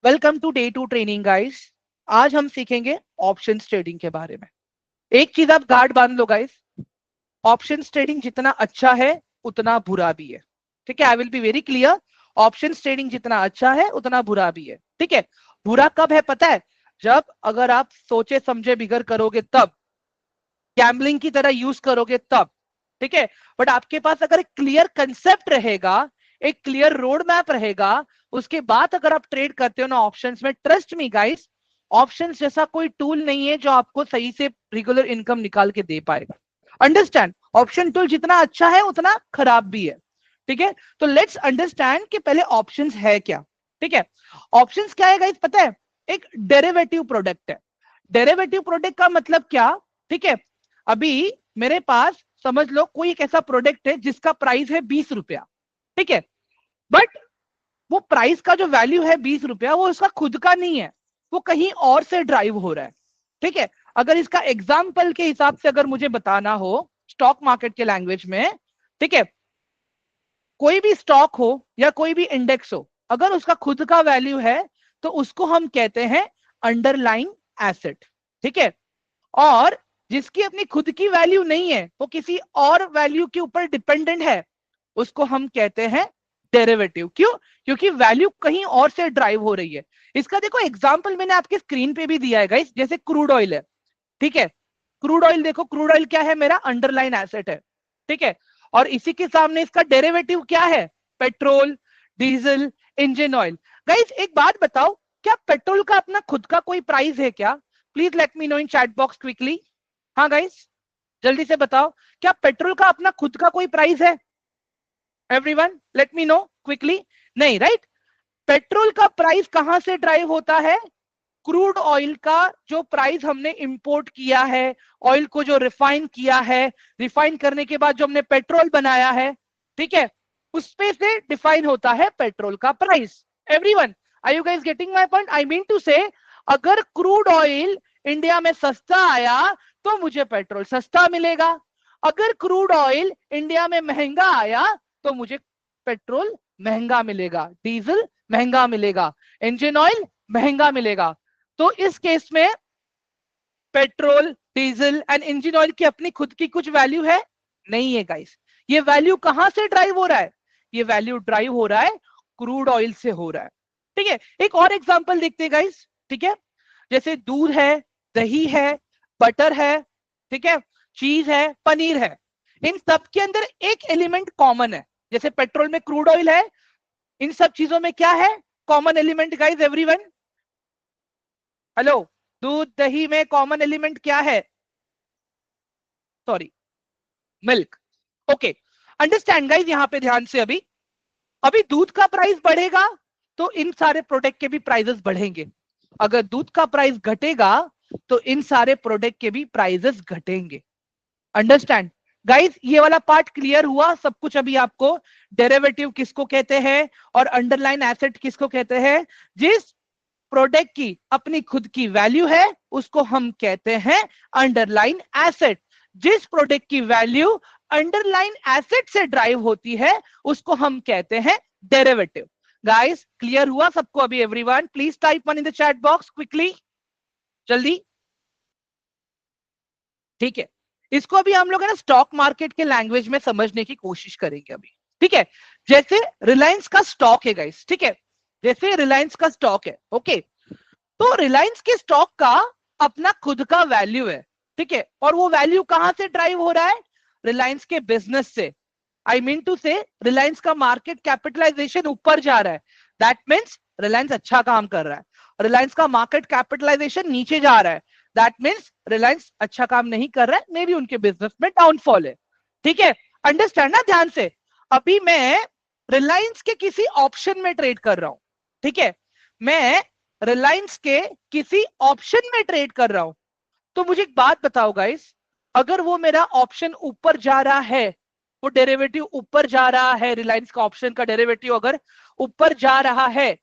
Welcome to day two training guys. आज हम सीखेंगे ऑप्शन ट्रेडिंग के बारे में। एक चीज आप गार्ड बांध लो गाइस, ऑप्शन ट्रेडिंग जितना अच्छा है उतना बुरा भी है। ठीक है, आई will be very clear. Option trading जितना अच्छा है उतना बुरा भी है। ठीक है, बुरा कब है पता है? जब अगर आप सोचे समझे बिगर करोगे तब, गैम्बलिंग की तरह यूज करोगे तब। ठीक है, बट आपके पास अगर एक क्लियर कंसेप्ट रहेगा, एक क्लियर रोड मैप रहेगा, उसके बाद अगर आप ट्रेड करते हो ना ऑप्शंस में, ट्रस्ट मी गाइस, ऑप्शंस जैसा कोई टूल नहीं है जो आपको सही से रेगुलर इनकम निकाल के दे पाएगा। अंडरस्टैंड? ऑप्शन टूल जितना अच्छा है उतना खराब भी है। ठीक है, तो लेट्स अंडरस्टैंड कि पहले ऑप्शंस है क्या। ठीक है, ऑप्शंस क्या है गाइस पता है? एक डेरिवेटिव प्रोडक्ट है। डेरिवेटिव प्रोडक्ट का मतलब क्या? ठीक है, अभी मेरे पास समझ लो कोई एक ऐसा प्रोडक्ट है जिसका प्राइस है 20 रुपया। ठीक है, बट वो प्राइस का जो वैल्यू है 20 रुपया, वो उसका खुद का नहीं है, वो कहीं और से ड्राइव हो रहा है। ठीक है, अगर इसका एग्जाम्पल के हिसाब से अगर मुझे बताना हो स्टॉक मार्केट के लैंग्वेज में, ठीक है, कोई भी स्टॉक हो या कोई भी इंडेक्स हो, अगर उसका खुद का वैल्यू है तो उसको हम कहते हैं अंडरलाइंग एसेट। ठीक है, और जिसकी अपनी खुद की वैल्यू नहीं है, वो किसी और वैल्यू के ऊपर डिपेंडेंट है, उसको हम कहते हैं डेरिवेटिव। क्यों? क्योंकि वैल्यू कहीं और से ड्राइव हो रही है। इसका देखो एग्जांपल मैंने आपके स्क्रीन पे भी दिया है गाइस, जैसे क्रूड ऑयल है। ठीक है, क्रूड ऑयल देखो, क्रूड ऑयल क्या है? मेरा अंडरलाइन एसेट है। ठीक है, और इसी के सामने इसका डेरिवेटिव क्या है? Petrol, diesel, engine oil. Guys एक बात बताओ, क्या पेट्रोल का अपना खुद का कोई प्राइस है क्या? Please let me no in chat box quickly. हाँ गाइस, जल्दी से बताओ, क्या पेट्रोल का अपना खुद का कोई प्राइस है? Everyone late me know quickly. नहीं, राइट? पेट्रोल का प्राइस कहां से ड्राइव होता है? क्रूड ऑयल का जो प्राइस हमने इंपोर्ट किया है, ऑयल को जो रिफाइन किया है, रिफाइन करने के बाद जो हमने पेट्रोल बनाया है, ठीक है, उस पे से डिफाइन होता है पेट्रोल का price. Everyone, are you guys getting my point? I mean to say, अगर क्रूड ऑयल इंडिया में सस्ता आया तो मुझे पेट्रोल सस्ता मिलेगा। अगर क्रूड ऑयल इंडिया में महंगा आया तो मुझे पेट्रोल महंगा मिलेगा, डीजल महंगा मिलेगा, इंजन ऑयल महंगा मिलेगा। तो इस केस में petrol, diesel and engine oil की अपनी खुद की कुछ वैल्यू है? नहीं है गाइस। ये वैल्यू कहां से ड्राइव हो रहा है? ये वैल्यू ड्राइव हो रहा है क्रूड ऑयल से हो रहा है। ठीक है, एक और एग्जांपल देखते हैं गाइस। ठीक है, जैसे दूध है, दही है, बटर है, ठीक है, चीज है, पनीर है। इन सब के अंदर एक एलिमेंट कॉमन है। जैसे पेट्रोल में क्रूड ऑयल है, इन सब चीजों में क्या है common element guys? Everyone hello, दूध दही में कॉमन एलिमेंट क्या है? Sorry, milk. Okay, understand guys, यहां पे ध्यान से। अभी अभी दूध का प्राइस बढ़ेगा तो इन सारे प्रोडक्ट के भी प्राइसेस बढ़ेंगे। अगर दूध का प्राइस घटेगा तो इन सारे प्रोडक्ट के भी प्राइसेस घटेंगे। Understand guys? ये वाला पार्ट क्लियर हुआ सब कुछ? अभी आपको डेरिवेटिव किसको कहते हैं और अंडरलाइन एसेट किसको कहते हैं? जिस प्रोडक्ट की अपनी खुद की वैल्यू है उसको हम कहते हैं अंडरलाइन एसेट। जिस प्रोडक्ट की वैल्यू अंडरलाइन एसेट से ड्राइव होती है उसको हम कहते हैं डेरिवेटिव। गाइस क्लियर हुआ सबको? अभी everyone please type one in the chat box quickly, जल्दी। ठीक है, इसको अभी हम लोग है ना स्टॉक मार्केट के लैंग्वेज में समझने की कोशिश करेंगे अभी। ठीक है, जैसे रिलायंस का स्टॉक है गाइस, ठीक है, जैसे रिलायंस का स्टॉक है, ओके, तो रिलायंस के स्टॉक का अपना खुद का वैल्यू है। ठीक है, और वो वैल्यू कहां से ड्राइव हो रहा है? रिलायंस के बिजनेस से। आई मीन टू से, रिलायंस का मार्केट कैपिटलाइजेशन ऊपर जा रहा है, दैट मीन्स रिलायंस अच्छा काम कर रहा है। रिलायंस का मार्केट कैपिटलाइजेशन नीचे जा रहा है, दैट मीन्स रिलायंस अच्छा काम नहीं कर रहा है, मे बी उनके बिजनेस में डाउनफॉल है। ठीक है, अंडरस्टैंड ना ध्यान से? अभी मैं रिलायंस के किसी ऑप्शन में ट्रेड कर रहा हूं। ठीक है, मैं रिलायंस के किसी ऑप्शन में ट्रेड कर रहा हूं, तो मुझे एक बात बताओ गाइस, अगर वो मेरा ऑप्शन ऊपर जा रहा है, वो डेरिवेटिव ऊपर जा रहा है, रिलायंस का ऑप्शन का डेरिवेटिव अगर ऊपर जा रहा है,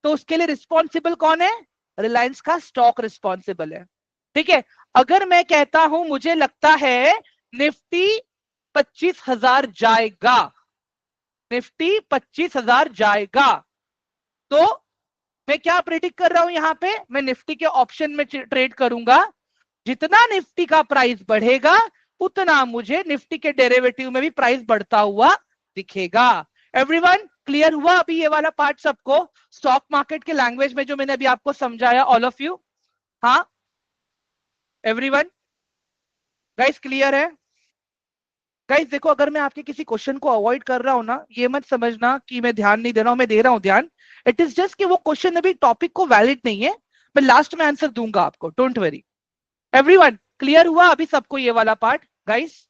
तो उसके लिए रिस्पॉन्सिबल कौन है? रिलायंस का स्टॉक रिस्पॉन्सिबल है। ठीक है, अगर मैं कहता हूं मुझे लगता है निफ्टी 25,000 जाएगा, निफ्टी 25,000 जाएगा, तो मैं क्या प्रेडिक्ट कर रहा हूं यहां पे, मैं निफ्टी के ऑप्शन में ट्रेड करूंगा, जितना निफ्टी का प्राइस बढ़ेगा उतना मुझे निफ्टी के डेरिवेटिव में भी प्राइस बढ़ता हुआ दिखेगा। एवरीवन क्लियर हुआ अभी ये वाला पार्ट सबको, स्टॉक मार्केट के लैंग्वेज में जो मैंने अभी आपको समझाया, ऑल ऑफ यू? हाँ एवरीवन, गाइस क्लियर है? गाइस देखो, अगर मैं आपके किसी क्वेश्चन को अवॉइड कर रहा हूं ना, ये मत समझना कि मैं ध्यान नहीं दे रहा हूं, मैं दे रहा हूं ध्यान। इट इज जस्ट कि वो क्वेश्चन अभी टॉपिक को वैलिड नहीं है, मैं लास्ट में आंसर दूंगा आपको, डोंट वरी। एवरीवन क्लियर हुआ अभी सबको ये वाला पार्ट गाइस?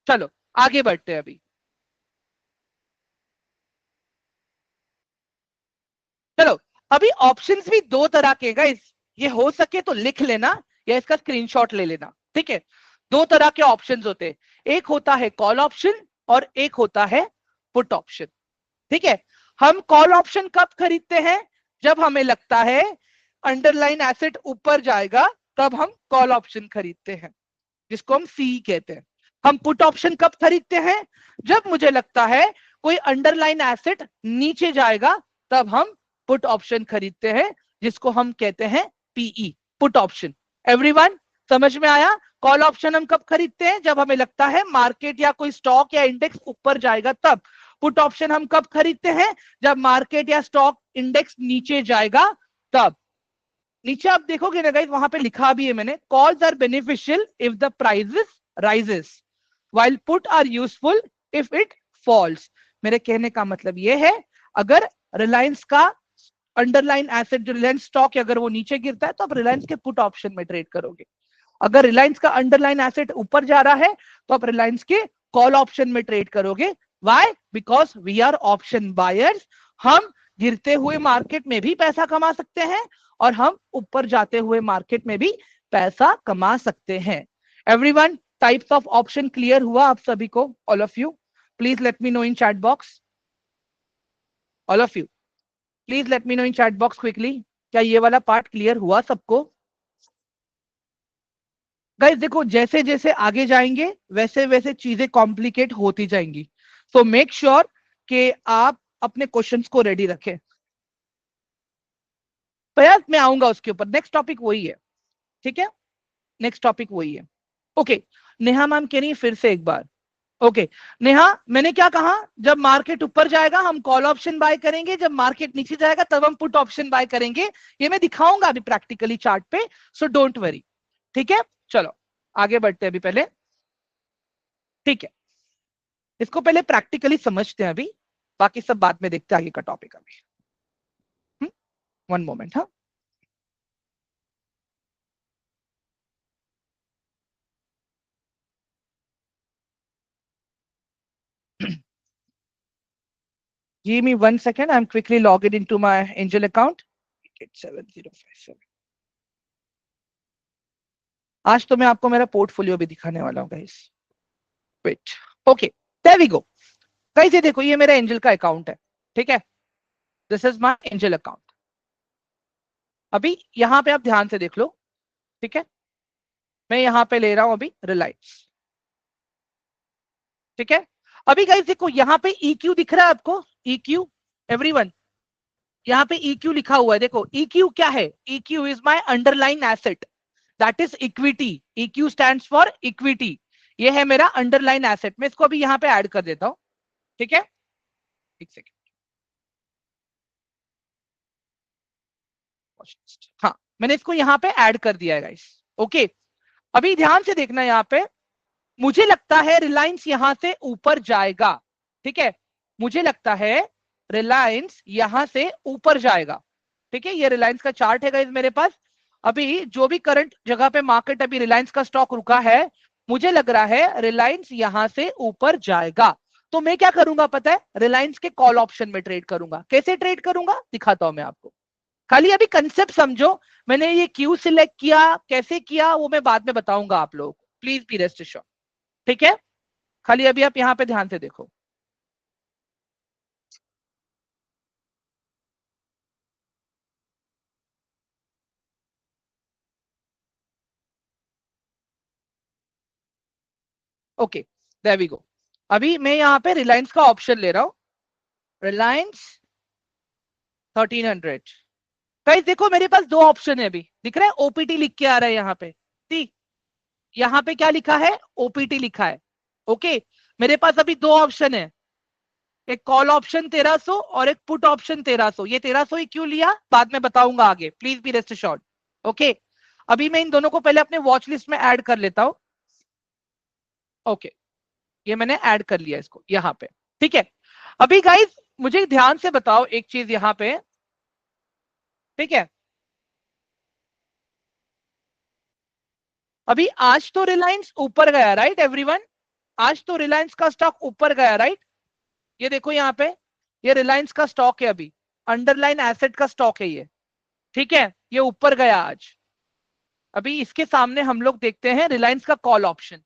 चलो आगे बढ़ते हैं अभी। चलो, अभी ऑप्शंस भी दो तरह के गाइस, ये हो सके तो लिख लेना या इसका स्क्रीनशॉट ले लेना, ठीक है? दो तरह के ऑप्शंस होते हैं, एक होता है कॉल ऑप्शन और एक होता है पुट ऑप्शन, ठीक है? हम कॉल ऑप्शन कब खरीदते हैं? जब हमें लगता है अंडरलाइन एसेट ऊपर जाएगा, तब हम कॉल ऑप्शन खरीदते हैं, जिसको हम सी कहते हैं। हम पुट ऑप्शन कब खरीदते हैं? जब मुझे लगता है कोई अंडरलाइन एसेट नीचे जाएगा, तब हम पुट ऑप्शन खरीदते हैं, जिसको हम कहते हैं पीई, पुट ऑप्शन। एवरीवन समझ में आया? कॉल ऑप्शन हम कब खरीदते हैं? जब हमें लगता है मार्केट या कोई स्टॉक या इंडेक्स ऊपर जाएगा तब। पुट ऑप्शन हम कब खरीदते हैं? जब मार्केट या स्टॉक इंडेक्स नीचे जाएगा तब। नीचे आप देखोगे ना गाइस, वहां पे लिखा भी है मैंने, calls are beneficial if the prices rises while put are useful if it falls। मेरे कहने का मतलब ये है, अगर रिलायंस का अंडरलाइन एसेट जो रिलायंस स्टॉक है, अगर वो नीचे गिरता है तो आप रिलायंस के पुट ऑप्शन में ट्रेड करोगे। अगर रिलायंस का अंडरलाइन एसेट ऊपर जा रहा है तो आप रिलायंस के कॉल ऑप्शन में ट्रेड करोगे। Why? Because we are option buyers. हम गिरते हुए मार्केट में भी पैसा कमा सकते हैं और हम ऊपर जाते हुए मार्केट में भी पैसा कमा सकते हैं। Everyone types of option clear हुआ आप सभी को? All of you please let me no in chat box. All of you please let me no in chat box quickly, क्या ये वाला पार्ट क्लियर हुआ सबको? गाइस देखो, जैसे जैसे आगे जाएंगे वैसे वैसे चीजें कॉम्प्लिकेट होती जाएंगी, सो मेक श्योर कि आप अपने क्वेश्चंस को रेडी रखें। प्रयास मैं आऊंगा उसके ऊपर, नेक्स्ट टॉपिक वही है, ठीक है? नेक्स्ट टॉपिक वही है। ओके, नेहा मैम कह रही है फिर से एक बार। ओके नेहा, मैंने क्या कहा? जब मार्केट ऊपर जाएगा हम कॉल ऑप्शन बाय करेंगे, जब मार्केट नीचे जाएगा तब हम पुट ऑप्शन बाय करेंगे। ये मैं दिखाऊंगा अभी प्रैक्टिकली चार्ट पे, सो डोंट वरी, ठीक है? चलो आगे बढ़ते हैं अभी पहले, ठीक है? इसको पहले प्रैक्टिकली समझते हैं अभी, बाकी सब बाद में देखते हैं आगे का टॉपिक अभी। वन मोमेंट, हाँ। Give me 1 second. I'm quickly logging into my Angel account. 7057। आज तो मैं आपको मेरा पोर्टफोलियो भी दिखाने वाला हूँ guys. Wait, okay, there we go. Guys ये देखो, ये मेरा एंजल का अकाउंट है, ठीक है? This is my angel account. अभी यहाँ पे आप ध्यान से देख लो, ठीक है? मैं यहाँ पे ले रहा हूँ अभी रिलायंस, ठीक है? अभी गाइस देखो, यहाँ पे EQ दिख रहा है आपको? EQ एवरीवन, यहाँ पे EQ लिखा हुआ है, देखो EQ क्या है? EQ is my underline asset, that is equity. EQ stands for equity. ये है मेरा अंडरलाइन एसेट। मैं इसको अभी यहाँ पे ऐड कर देता हूँ, ठीक है? एक सेकेंड, हाँ मैंने इसको यहाँ पे ऐड कर दिया है गाइस। ओके, अभी ध्यान से देखना, यहाँ पे मुझे लगता है रिलायंस यहां से ऊपर जाएगा, ठीक है? मुझे लगता है रिलायंस यहां से ऊपर जाएगा, ठीक है? ये रिलायंस का चार्ट है गाइस मेरे पास। अभी जो भी करंट जगह पे मार्केट अभी रिलायंस का स्टॉक रुका है, मुझे लग रहा है रिलायंस यहां से ऊपर जाएगा। तो मैं क्या करूंगा पता है? रिलायंस के कॉल ऑप्शन में ट्रेड करूंगा। कैसे ट्रेड करूंगा दिखाता हूं मैं आपको, खाली अभी कंसेप्ट समझो। मैंने ये क्यू सिलेक्ट किया, कैसे किया वो मैं बाद में बताऊंगा आप लोगों को, प्लीज बी रेस्ट एश्योर्ड, ठीक है? खाली अभी आप यहाँ पे ध्यान से देखो। Okay, there we go. अभी मैं यहाँ पे रिलायंस का ऑप्शन ले रहा हूँ, रिलायंस 1300, गाइस देखो मेरे पास दो ऑप्शन है, अभी दिख रहा है ओपीटी लिख के आ रहा है यहाँ पे, ठीक, यहाँ पे क्या लिखा है, ओपीटी लिखा है। ओके, मेरे पास अभी दो ऑप्शन है, एक कॉल ऑप्शन 1300 और एक पुट ऑप्शन 1300। ये 1300 ही क्यों लिया बाद में बताऊंगा आगे, please be rest assured. Okay, अभी मैं इन दोनों को पहले अपने वॉच लिस्ट में ऐड कर लेता हूं। ओके, ये मैंने ऐड कर लिया इसको यहाँ पे, ठीक है। अभी गाइस मुझे ध्यान से बताओ एक चीज यहाँ पे, ठीक है। अभी आज तो रिलायंस ऊपर गया, राइट एवरीवन, आज तो रिलायंस का स्टॉक ऊपर गया, राइट। ये देखो यहाँ पे, ये रिलायंस का स्टॉक है, अभी अंडरलाइन एसेट का स्टॉक है ये, ठीक है, ये ऊपर गया आज। अभी इसके सामने हम लोग देखते हैं रिलायंस का कॉल ऑप्शन।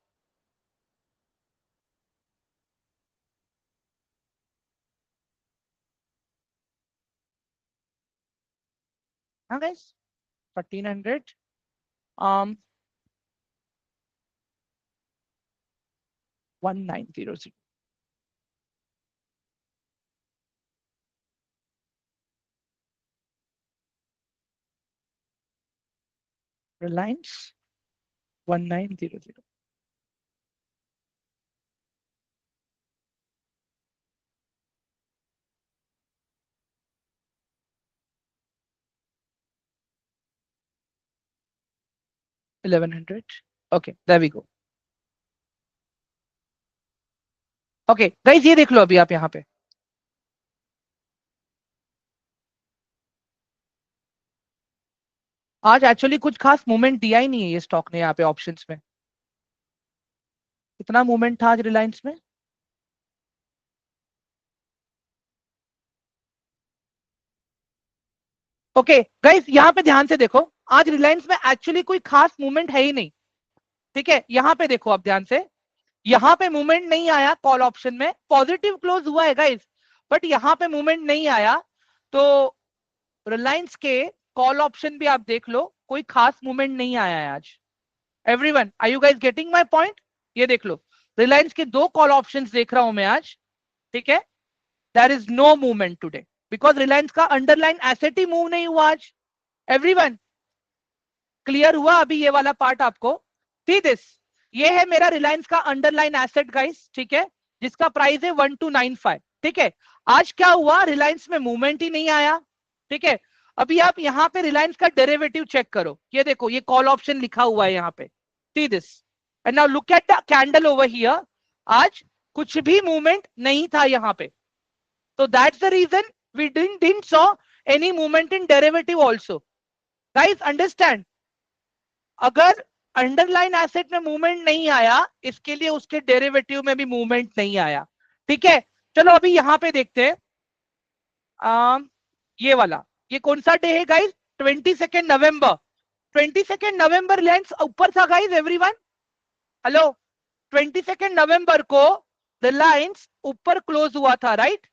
हाँ guys, 1300, 1900, Reliance 1900, 1100। Okay there we go. Okay guys ये देख लो अभी आप यहाँ पे, आज एक्चुअली कुछ खास मूवमेंट दिया ही नहीं है ये स्टॉक ने यहाँ पे ऑप्शंस में। कितना मूवमेंट था आज रिलायंस में, ओके गाइस यहाँ पे ध्यान से देखो, आज रिलायंस में एक्चुअली कोई खास मूवमेंट है ही नहीं, ठीक है। यहाँ पे देखो आप ध्यान से, यहाँ पे मूवमेंट नहीं आया, कॉल ऑप्शन में पॉजिटिव क्लोज हुआ है गाइस, बट यहाँ पे मूवमेंट नहीं आया। तो रिलायंस के कॉल ऑप्शन भी आप देख लो, कोई खास मूवमेंट नहीं आया है आज। Everyone are you guys getting my point, ये देख लो, रिलायंस के दो कॉल ऑप्शंस देख रहा हूं मैं आज, ठीक है। There is no movement today because Reliance का अंडरलाइन एसेट ही मूव नहीं हुआ आज। एवरीवन क्लियर हुआ अभी ये वाला पार्ट आपको, सी दिस, ये है मेरा रिलायंस का अंडरलाइन एसेट गाइस, ठीक है, जिसका प्राइस है 1295, ठीक है। आज क्या हुआ, रिलायंस में मूवमेंट ही नहीं आया, ठीक है। अभी आप यहाँ पे रिलायंस का डेरिवेटिव चेक करो, ये देखो ये कॉल ऑप्शन लिखा हुआ है यहाँ पे, see this, and now look at the candle over here, आज कुछ भी मूवमेंट नहीं था यहाँ पे, तो that's the reason we didn't saw any movement in derivative also. Guys understand, अगर अंडरलाइन एसेट में मूवमेंट नहीं आया, इसके लिए उसके डेरिवेटिव में भी मूवमेंट नहीं आया, ठीक है। चलो अभी यहां पे देखते हैं, ये वाला, ये कौन सा डे है गाइस, 22 नवंबर, 22 नवंबर रिलायंस ऊपर था गाइस, एवरीवन हेलो, 22 नवंबर को रिलायंस ऊपर क्लोज हुआ था, right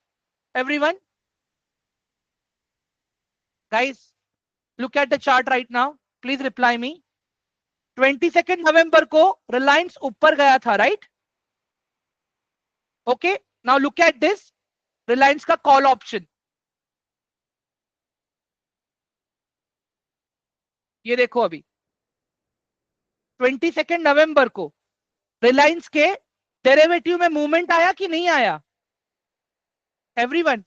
everyone. Guys look at the chart right now, please reply मी, 22 नवंबर को रिलायंस ऊपर गया था, right. Okay, now look at this, Reliance का कॉल ऑप्शन, ये देखो अभी 22 नवंबर को रिलायंस के डेरिवेटिव में मूवमेंट आया कि नहीं आया, एवरीवन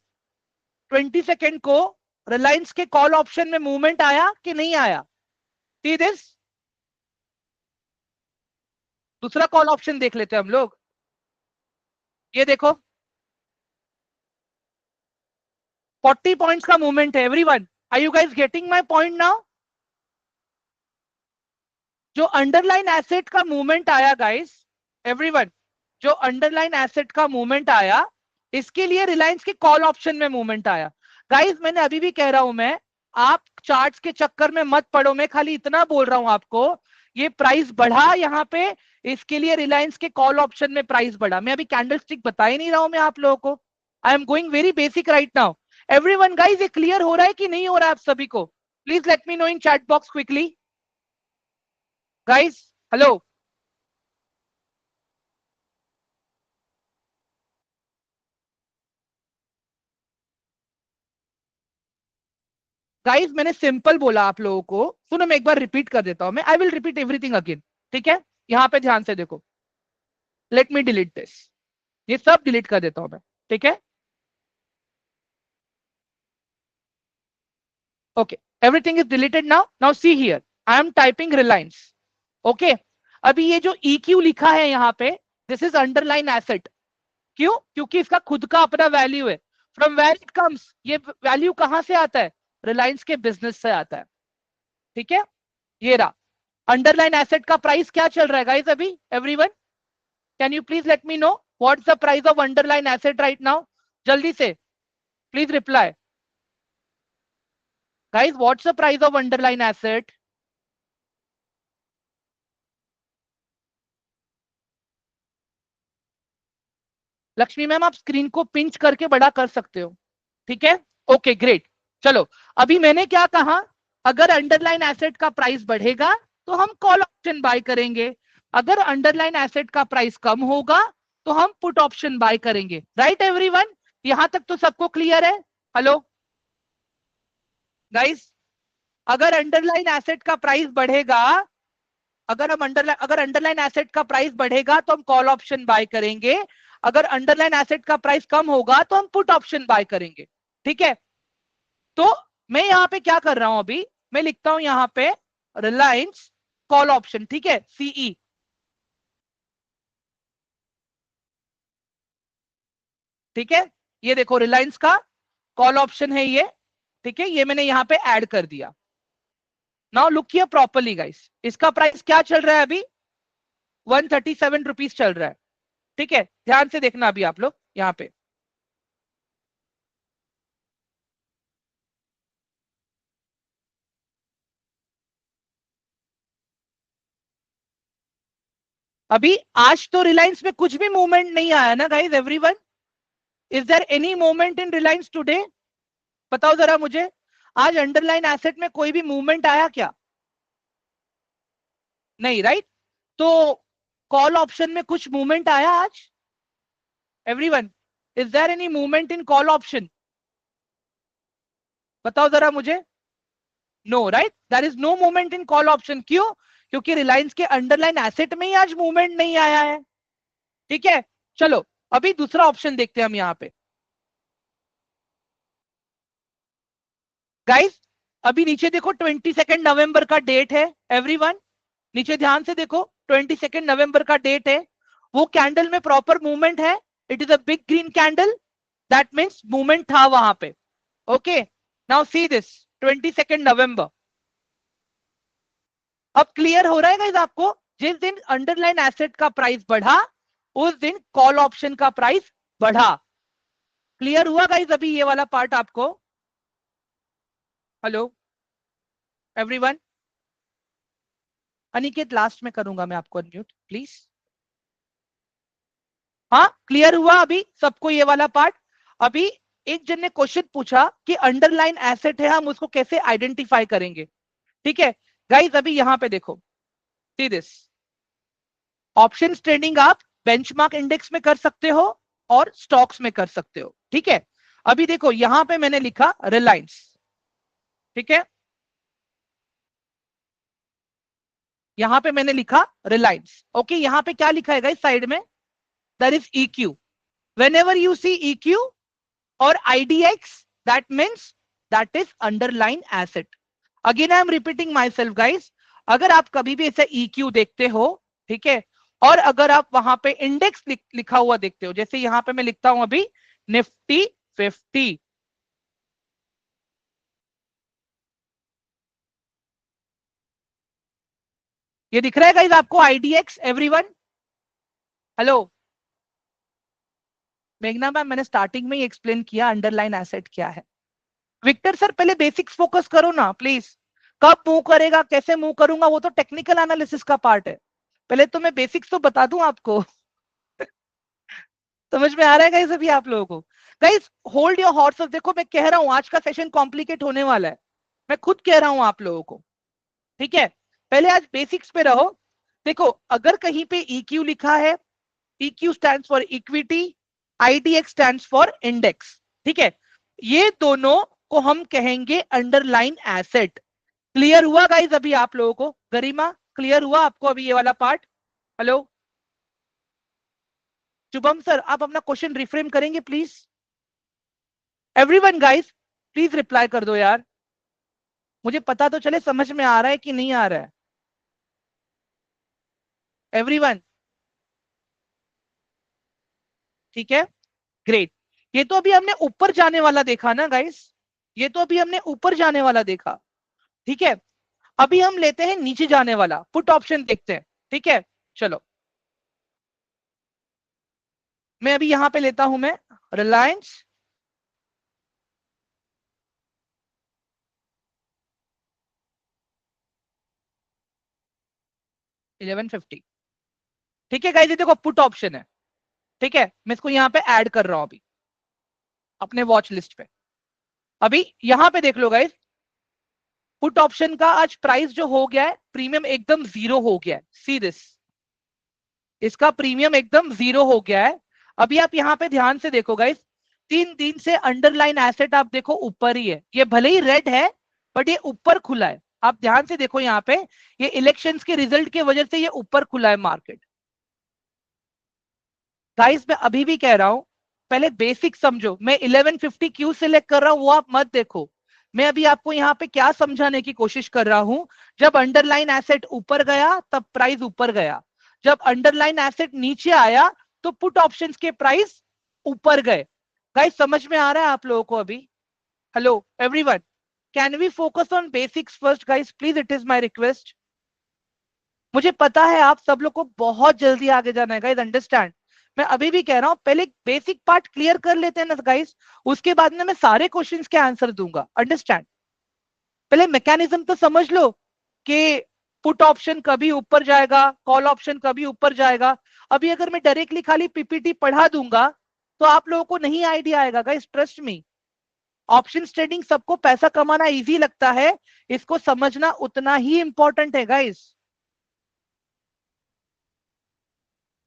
22 को रिलायंस के कॉल ऑप्शन में मूवमेंट आया कि नहीं आया, सी दिस, दूसरा कॉल ऑप्शन देख लेते हैं हम लोग, ये देखो 40 पॉइंट्स का मूवमेंट है, everyone are you guys getting my point now. जो अंडरलाइन एसेट का मूवमेंट आया गाइस, एवरीवन, जो अंडरलाइन एसेट का मूवमेंट आया, इसके लिए रिलायंस के कॉल ऑप्शन में मूवमेंट आया। गाइस मैंने अभी भी कह रहा हूं मैं, आप चार्ट्स के चक्कर में मत पड़ो, मैं खाली इतना बोल रहा हूं आपको, ये प्राइस बढ़ा यहाँ पे, इसके लिए रिलायंस के कॉल ऑप्शन में प्राइस बढ़ा। मैं अभी कैंडल स्टिक बता ही नहीं रहा हूं मैं आप लोगों को, I am going very basic right now. Everyone guys ये क्लियर हो रहा है कि नहीं हो रहा है आप सभी को, please let me no in chat box quickly guys, hello. Guys मैंने सिंपल बोला आप लोगों को, सुनो मैं एक बार रिपीट कर देता हूं, मैं I will repeat everything again, ठीक है? यहां पे ध्यान से देखो, लेट मी डिलीट दिस, ये सब डिलीट कर देता हूं मैं, ठीक है? Okay, everything is deleted now. Now see here, I am typing Reliance, okay? अभी ये जो EQ लिखा है यहाँ पे, दिस इज अंडरलाइन एसेट। क्यों? क्योंकि इसका खुद का अपना वैल्यू है। फ्रॉम वेयर इट कम्स, ये वैल्यू कहां से आता है? रिलायंस के बिजनेस से आता है, ठीक है? ये रहा अंडरलाइन एसेट का प्राइस क्या चल रहा है गाइस अभी? Everyone can you please let me know what's the price of underline asset right now? जल्दी से please reply guys, what's the price of underline asset? Lakshmi ma'am आप स्क्रीन को पिंच करके बड़ा कर सकते हो, ठीक है? Okay great. चलो, अभी मैंने क्या कहा, अगर अंडरलाइन एसेट का प्राइस बढ़ेगा तो हम कॉल ऑप्शन बाय करेंगे, अगर अंडरलाइन एसेट का प्राइस कम होगा तो हम पुट ऑप्शन बाय करेंगे, राइट एवरीवन? यहां तक तो सबको क्लियर है? हेलो गाइस, अगर अंडरलाइन एसेट का प्राइस बढ़ेगा, अगर अंडरलाइन एसेट का प्राइस बढ़ेगा तो हम कॉल ऑप्शन बाय करेंगे, अगर अंडरलाइन एसेट का प्राइस कम होगा तो हम पुट ऑप्शन बाय करेंगे, ठीक है? तो मैं यहां पे क्या कर रहा हूं, अभी मैं लिखता हूं यहां पे रिलायंस कॉल ऑप्शन, ठीक है? CE, ठीक है? ये देखो रिलायंस का कॉल ऑप्शन है ये, ठीक है? ये मैंने यहां पे ऐड कर दिया। Now look here properly guys, इसका प्राइस क्या चल रहा है अभी? 137 रुपीज चल रहा है, ठीक है? ध्यान से देखना अभी आप लोग यहां पे, अभी आज तो रिलायंस में कुछ भी मूवमेंट नहीं आया ना guys? Everyone, is there any movement in Reliance today? बताओ जरा मुझे, आज अंडरलाइन एसेट में कोई भी मूवमेंट आया क्या? नहीं, राइट? तो कॉल ऑप्शन में कुछ मूवमेंट आया आज? Everyone, is there any movement in call option? बताओ जरा मुझे। No, right? There is no movement in call option. क्यों? क्योंकि रिलायंस के अंडरलाइन एसेट में ही आज मूवमेंट नहीं आया है, ठीक है? चलो, अभी दूसरा ऑप्शन देखते हैं हम यहाँ पे गाइस। अभी नीचे देखो, 22 नवंबर का डेट है एवरीवन, नीचे ध्यान से देखो, 22 नवंबर का डेट है, वो कैंडल में प्रॉपर मूवमेंट है, it is a big green candle, that means movement था वहां पे, ओके? नाउ सी दिस, 22 नवंबर, अब क्लियर हो रहा है गाइस आपको? जिस दिन अंडरलाइन एसेट का प्राइस बढ़ा उस दिन कॉल ऑप्शन का प्राइस बढ़ा। क्लियर हुआ गाइस अभी ये वाला पार्ट आपको? हेलो एवरीवन, अनिकेत लास्ट में करूंगा मैं आपको अनम्यूट प्लीज। हाँ क्लियर हुआ अभी सबको ये वाला पार्ट? अभी एक जन ने क्वेश्चन पूछा कि अंडरलाइन एसेट है, हम उसको कैसे आइडेंटिफाई करेंगे, ठीक है? गाइस अभी यहां पे देखो, सी दिस, ऑप्शन ट्रेडिंग आप बेंचमार्क इंडेक्स में कर सकते हो और स्टॉक्स में कर सकते हो, ठीक है? अभी देखो यहां पे मैंने लिखा रिलायंस, ठीक है? यहां पे मैंने लिखा रिलायंस, ओके? यहां पे क्या लिखा है गाइस साइड में? That is EQ। whenever you see EQ or IDX, that means that is underlying asset. Again I am repeating myself guys, अगर आप कभी भी ऐसा EQ देखते हो, ठीक है, और अगर आप वहां पे इंडेक्स लिखा हुआ देखते हो, जैसे यहां पे मैं लिखता हूं अभी निफ्टी 50, ये दिख रहा है गाइस आपको IDX? एवरीवन हेलो, मेघना मैम मैंने स्टार्टिंग में ही एक्सप्लेन किया अंडरलाइन एसेट क्या है। विक्टर सर पहले बेसिक्स फोकस करो ना प्लीज, कब मूव करेगा, कैसे मूव करूंगा, वो तो टेक्निकल एनालिसिस का पार्ट है, पहले तो मैं बेसिक्स तो बता दूं आपको। समझ में आ रहा है गाइस अभी आप लोगों को? गाइस होल्ड योर हॉर्सेस, देखो मैं कह रहा हूं आज का सेशन कॉम्प्लिकेट होने वाला है, मैं खुद कह रहा हूं आप लोगों को, ठीक है? पहले आज बेसिक्स पे रहो। देखो अगर कहीं पे EQ लिखा है, EQ stands for equity, IDX stands for index, ठीक है? ये दोनों को हम कहेंगे अंडरलाइन एसेट। क्लियर हुआ गाइज अभी आप लोगों को? गरिमा, क्लियर हुआ आपको अभी ये वाला पार्ट? हेलो शुभम सर, आप अपना क्वेश्चन रिफ्रेम करेंगे please? Everyone guys please reply कर दो यार, मुझे पता तो चले समझ में आ रहा है कि नहीं आ रहा है। एवरीवन ठीक है, ग्रेट। ये तो अभी हमने ऊपर जाने वाला देखा ना गाइस, ये तो अभी हमने ऊपर जाने वाला देखा। ठीक है, अभी हम लेते हैं नीचे जाने वाला, पुट ऑप्शन देखते हैं। ठीक है, चलो मैं अभी यहां पे लेता हूं मैं रिलायंस 1150। ठीक है गाइस, ये देखो पुट ऑप्शन है। ठीक है, मैं इसको यहां पे ऐड कर रहा हूं अभी अपने वॉच लिस्ट पे। अभी यहां पे देख लो गाइस, पुट ऑप्शन का आज प्राइस जो हो गया है, प्रीमियम एकदम जीरो हो गया है। सी दिस, इसका प्रीमियम एकदम जीरो हो गया है। अभी आप यहां पे ध्यान से देखो गाइस, 3 दिन से अंडरलाइन एसेट आप देखो ऊपर ही है, ये भले ही रेड है बट ये ऊपर खुला है। आप ध्यान से देखो यहाँ पे, ये इलेक्शंस के रिजल्ट की वजह से ये ऊपर खुला है मार्केट। गाइस मैं अभी भी कह रहा हूं, पहले बेसिक समझो। मैं 1150 क्यों सिलेक्ट कर रहा हूं वो आप मत देखो, मैं अभी आपको यहाँ पे क्या समझाने की कोशिश कर रहा हूं। जब अंडरलाइन एसेट ऊपर गया तब प्राइस ऊपर गया, जब अंडरलाइन एसेट नीचे आया तो पुट ऑप्शंस के प्राइस ऊपर गए। गाइस समझ में आ रहा है आप लोगों को अभी? Hello everyone, can we focus on basics first guys please, it is my request. मुझे पता है आप सब लोग को बहुत जल्दी आगे जाना है गाइस, अंडरस्टैंड। मैं अभी भी कह रहा हूं पहले बेसिक पार्ट क्लियर कर लेते हैं ना गाइस, उसके बाद में मैं सारे क्वेश्चंस के आंसर दूंगा, अंडरस्टैंड। पहले मैकेनिज्म तो समझ लो कि पुट ऑप्शन कभी ऊपर जाएगा, कॉल ऑप्शन कभी ऊपर जाएगा। अभी अगर मैं डायरेक्टली खाली पीपीटी पढ़ा दूंगा तो आप लोगों को नहीं आइडिया आएगा guys, trust me. Option trading सबको पैसा कमाना इजी लगता है, इसको समझना उतना ही इंपॉर्टेंट है गाइस।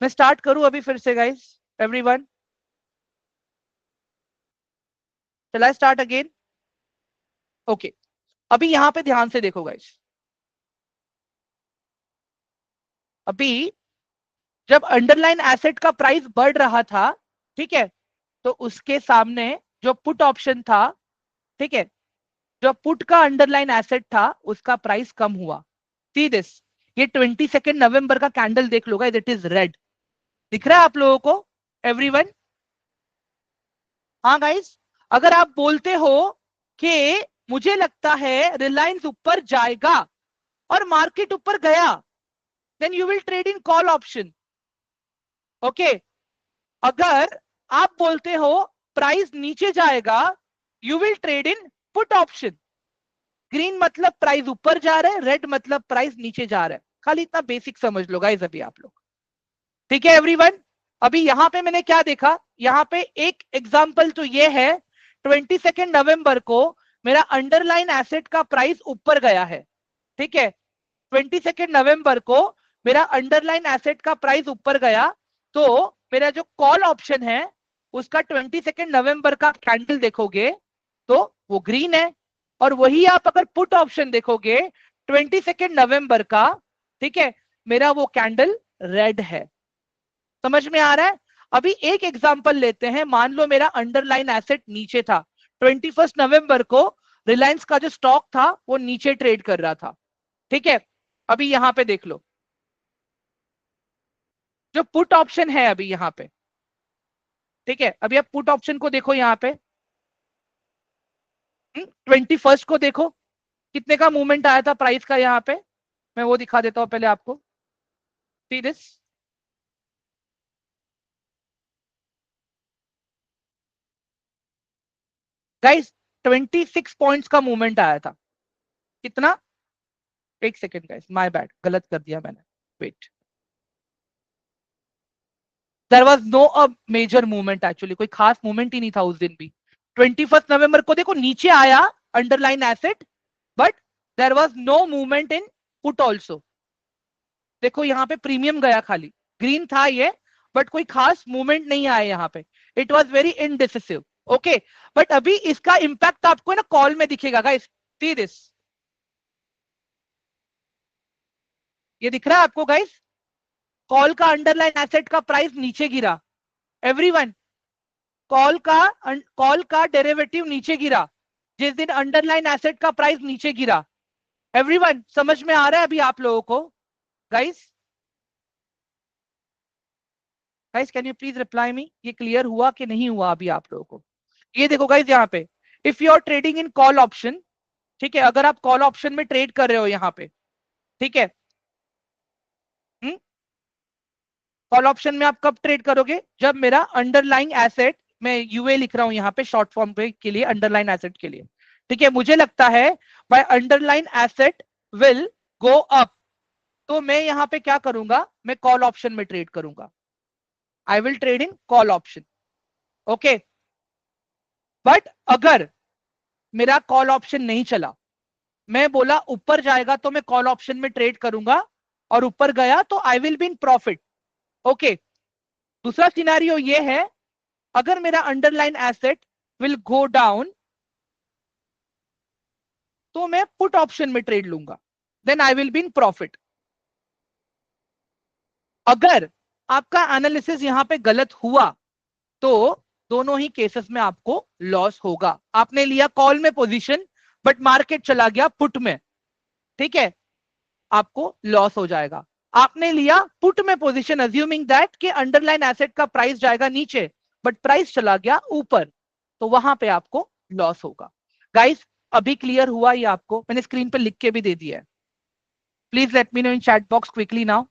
मैं स्टार्ट करूं अभी फिर से गाइस? एवरीवन, चल आई स्टार्ट अगेन? ओके, अभी यहां पे ध्यान से देखो गाइस, अभी जब अंडरलाइन एसेट का प्राइस बढ़ रहा था, ठीक है, तो उसके सामने जो पुट ऑप्शन था, ठीक है, जो पुट का अंडरलाइन एसेट था उसका प्राइस कम हुआ। सी दिस, ये 22 नवंबर का कैंडल देख लो गाइस, इट इज रेड। दिख रहा है आप लोगों को एवरीवन? हाँ गाइस, अगर आप बोलते हो कि मुझे लगता है रिलायंस ऊपर जाएगा और मार्केट ऊपर गया, then you will trade in call option. Okay, अगर आप बोलते हो प्राइस नीचे जाएगा, you will trade in put option. Green मतलब प्राइस ऊपर जा रहा है, रेड मतलब प्राइस नीचे जा रहा है। खाली इतना बेसिक समझ लो गाइस अभी आप लोग। ठीक है एवरीवन, अभी यहां पे मैंने क्या देखा, यहां पे एक एग्जांपल तो ये है, 22 नवंबर को मेरा अंडरलाइन एसेट का प्राइस ऊपर गया है। ठीक है, 22 नवंबर को मेरा अंडरलाइन एसेट का प्राइस ऊपर गया, तो मेरा जो कॉल ऑप्शन है उसका 22 नवंबर का कैंडल देखोगे तो वो ग्रीन है, और वही आप अगर पुट ऑप्शन देखोगे 22 नवंबर का, ठीक है, मेरा वो कैंडल रेड है। समझ में आ रहा है? अभी एक एग्जांपल लेते हैं, मान लो मेरा अंडरलाइन एसेट नीचे था, 21 नवंबर को रिलायंस का जो स्टॉक था वो नीचे ट्रेड कर रहा था। ठीक है, अभी यहां पे देख लो जो पुट ऑप्शन है अभी यहां पे। ठीक है, अभी आप पुट ऑप्शन को देखो यहाँ पे, 21 को देखो कितने का मूवमेंट आया था प्राइस का यहाँ पे, मैं वो दिखा देता हूं पहले आपको। सी दिस गाइस, 26 पॉइंट्स का मूवमेंट आया था। कितना? एक सेकेंड गाइस, माय बैड, गलत कर दिया मैंने, wait. There was no a major movement, actually कोई खास मूवमेंट ही नहीं था उस दिन भी। 21 नवंबर को देखो नीचे आया underline asset, but there was no movement in put also. देखो यहाँ पे प्रीमियम गया खाली, ग्रीन था ये, बट कोई खास मूवमेंट नहीं आया यहाँ पे, it was very indecisive. Okay, but अभी इसका इंपैक्ट आपको ना कॉल में दिखेगा गाइस, सी दिस, ये दिख रहा है आपको गाइस, कॉल का अंडरलाइन एसेट का प्राइस नीचे गिरा, एवरीवन, कॉल का डेरिवेटिव नीचे गिरा जिस दिन अंडरलाइन एसेट का प्राइस नीचे गिरा। एवरीवन समझ में आ रहा है अभी आप लोगों को guys? Guys can you please reply मी, ये क्लियर हुआ कि नहीं हुआ अभी आप लोगों को? ये देखो गाइस यहाँ पे, if you are trading in call option, ठीक है, अगर आप कॉल ऑप्शन में ट्रेड कर रहे हो यहाँ पे, ठीक है, कॉल ऑप्शन में आप कब ट्रेड करोगे? जब मेरा अंडरलाइन एसेट, मैं यूए लिख रहा हूं यहाँ पे शॉर्ट फॉर्म पे के लिए, अंडरलाइन एसेट के लिए, ठीक है, मुझे लगता है by underline asset will go up, तो मैं यहाँ पे क्या करूंगा, मैं कॉल ऑप्शन में ट्रेड करूंगा, I will trade in call option, okay. But अगर मेरा कॉल ऑप्शन नहीं चला, मैं बोला ऊपर जाएगा तो मैं कॉल ऑप्शन में ट्रेड करूंगा, और ऊपर गया तो I will be in profit, okay. दूसरा सिनेरियो ये है, अगर मेरा underline asset will go down, तो मैं पुट ऑप्शन में ट्रेड लूंगा, then I will be in profit. अगर आपका एनालिसिस यहां पे गलत हुआ तो दोनों ही केसेस में आपको लॉस होगा। आपने लिया कॉल में पोजीशन बट मार्केट चला गया पुट में, ठीक है, आपको लॉस हो जाएगा। आपने लिया पुट में पोजीशन अज्यूमिंग दैट कि अंडरलाइन एसेट का प्राइस जाएगा नीचे, बट प्राइस चला गया ऊपर, तो वहां पे आपको लॉस होगा। गाइस अभी क्लियर हुआ ये आपको? मैंने स्क्रीन पे लिख के भी दे दिया है, please let me no in chat box quickly now,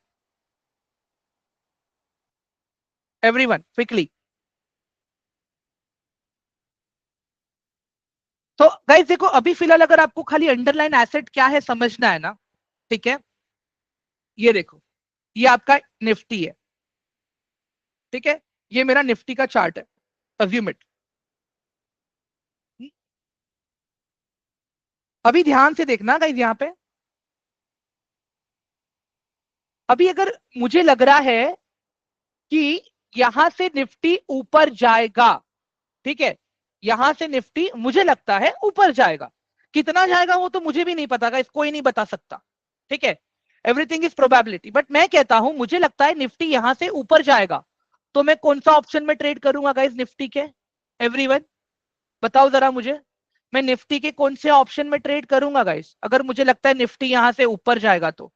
everyone quickly. तो गाइस देखो अभी फिलहाल अगर आपको खाली अंडरलाइन एसेट क्या है समझना है ना, ठीक है, ये देखो, ये आपका निफ्टी है, ठीक है, ये मेरा निफ्टी का चार्ट है, अज्यूम इट। अभी ध्यान से देखना गाइस यहाँ पे, अभी अगर मुझे लग रहा है कि यहां से निफ्टी ऊपर जाएगा, ठीक है, यहां से निफ्टी मुझे लगता है ऊपर जाएगा, कितना जाएगा वो तो मुझे भी नहीं पता गाइस, कोई नहीं बता सकता, ठीक है, एवरीथिंग इज प्रोबेबिलिटी, बट मैं कहता हूं मुझे लगता है निफ्टी यहां से ऊपर जाएगा, तो मैं कौन सा ऑप्शन में ट्रेड करूंगा गाइस निफ्टी के? एवरीवन बताओ जरा मुझे, मैं निफ्टी के कौन से ऑप्शन में ट्रेड करूंगा गाइस, अगर मुझे लगता है निफ्टी यहां से ऊपर जाएगा तो?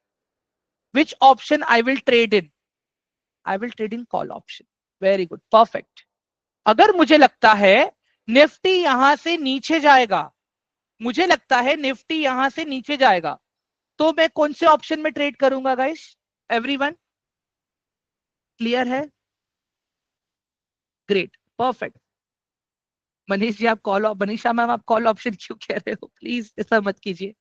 Which option I will trade in? I will trade in call option, very good, perfect. अगर मुझे लगता है निफ्टी यहां से नीचे जाएगा, मुझे लगता है निफ्टी यहां से नीचे जाएगा, तो मैं कौन से ऑप्शन में ट्रेड करूंगा गाइस? एवरीवन क्लियर है? Great, perfect. मनीष जी आप कॉल, मनीषा मैम आप कॉल ऑप्शन क्यों कह रहे हो, प्लीज ऐसा मत कीजिए।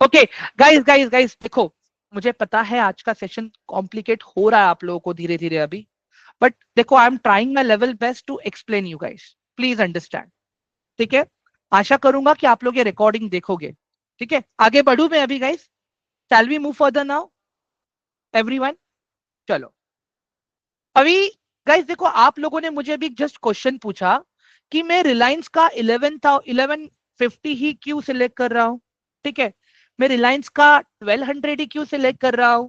ओके गाइस गाइस गाइस देखो, मुझे पता है आज का सेशन कॉम्प्लिकेट हो रहा है आप लोगों को धीरे धीरे अभी, बट देखो I am trying my level best to explain you guys, please understand, ठीक है। आशा करूंगा कि आप लोग ये रिकॉर्डिंग देखोगे, ठीक है। आगे बढ़ू मैं अभी guys, shall we move further now everyone? चलो अभी गाइस देखो, आप लोगों ने मुझे अभी जस्ट क्वेश्चन पूछा कि मैं रिलायंस का 1150 ही क्यों सिलेक्ट कर रहा हूं, ठीक है, मैं रिलायंस का 1200 ही क्यों सिलेक्ट कर रहा हूं,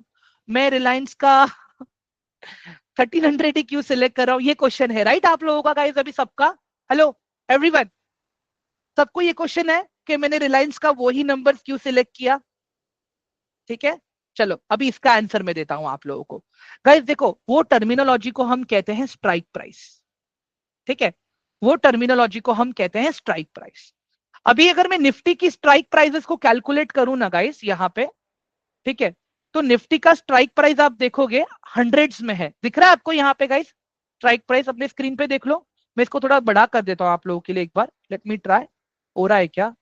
मैं रिलायंस का 1300 ही क्यों सिलेक्ट कर रहा हूं, ये क्वेश्चन है राइट आप लोगों का गाइस अभी सबका? हेलो एवरीवन, सबको ये क्वेश्चन है कि मैंने रिलायंस का वही नंबर क्यों सिलेक्ट किया, ठीक है। चलो अभी इसका आंसर मैं देता हूं आप लोगों को। गाइस देखो वो टर्मिनोलॉजी को हम कहते हैं स्ट्राइक प्राइस, ठीक है, वो टर्मिनोलॉजी को हम कहते हैं स्ट्राइक प्राइस। अभी अगर मैं निफ्टी की स्ट्राइक प्राइसेस को कैलकुलेट करूं ना गाइस यहाँ पे, ठीक है, तो निफ्टी का स्ट्राइक प्राइस आप देखोगे हंड्रेड्स में है, दिख रहा है आपको यहाँ पे गाइस? स्ट्राइक प्राइस अपने स्क्रीन पे देख लो, मैं इसको थोड़ा बड़ा कर देता हूँ आप लोगों के लिए एक बार, लेट मी ट्राई, हो रहा है क्या?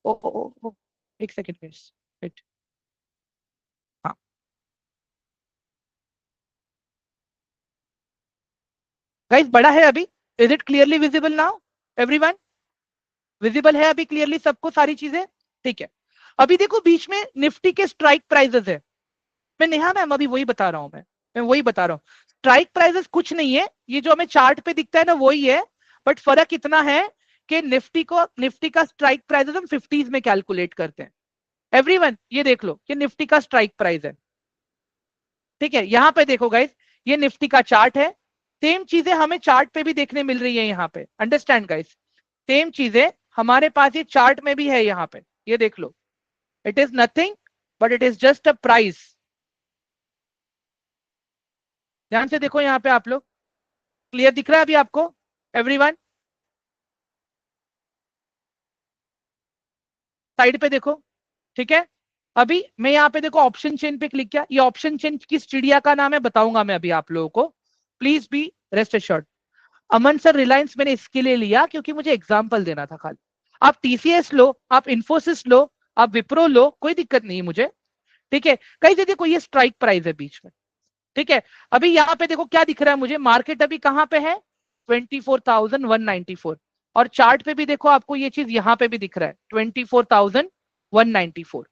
ओ, ओ, ओ, ओ, एक सेकेंड गाइस, वेट, हाँ गाइस बड़ा है अभी, is it clearly visible now everyone? Visible है अभी क्लियरली सबको सारी चीजें? ठीक है। अभी देखो बीच में निफ्टी के स्ट्राइक प्राइसेस है, मैं नेहा मैम अभी वही बता रहा हूं, मैं वही बता रहा हूँ, स्ट्राइक प्राइसेस कुछ नहीं है, ये जो हमें चार्ट पे दिखता है ना वही है, बट फर्क इतना है कि निफ्टी का स्ट्राइक प्राइस हम 50s में कैलकुलेट करते हैं। एवरीवन ये देख लो, ये निफ्टी का स्ट्राइक प्राइस है, ठीक है। यहां पे देखो गाइस, ये निफ्टी का चार्ट है। सेम चीजें हमें चार्ट पे भी देखने मिल रही है यहाँ पे, अंडरस्टैंड गाइस। सेम चीजें हमारे पास ये चार्ट में भी है यहाँ पे, ये देख लो। It is nothing but it is just a price. ध्यान से देखो यहाँ पे आप लोग, क्लियर दिख रहा है अभी आपको एवरीवन? साइड पे देखो, ठीक है। अभी मैं यहाँ पे देखो ऑप्शन चेन पे क्लिक किया, ये ऑप्शन चेन किस चिड़िया का नाम है बताऊंगा मैं अभी आप लोगों को, please be rest assured. Aman sir, Reliance मैंने इसके लिए लिया क्योंकि मुझे एग्जाम्पल देना था खाली। आप टीसीएस लो, आप इंफोसिस लो, आप विप्रो लो, कोई दिक्कत नहीं है मुझे, ठीक है। कहीं से देखो ये स्ट्राइक प्राइस है बीच में, ठीक है। अभी यहाँ पे देखो क्या दिख रहा है मुझे, मार्केट अभी कहां पे है, 24,194। और चार्ट पे भी देखो आपको ये चीज यहाँ पे भी दिख रहा है 24,194।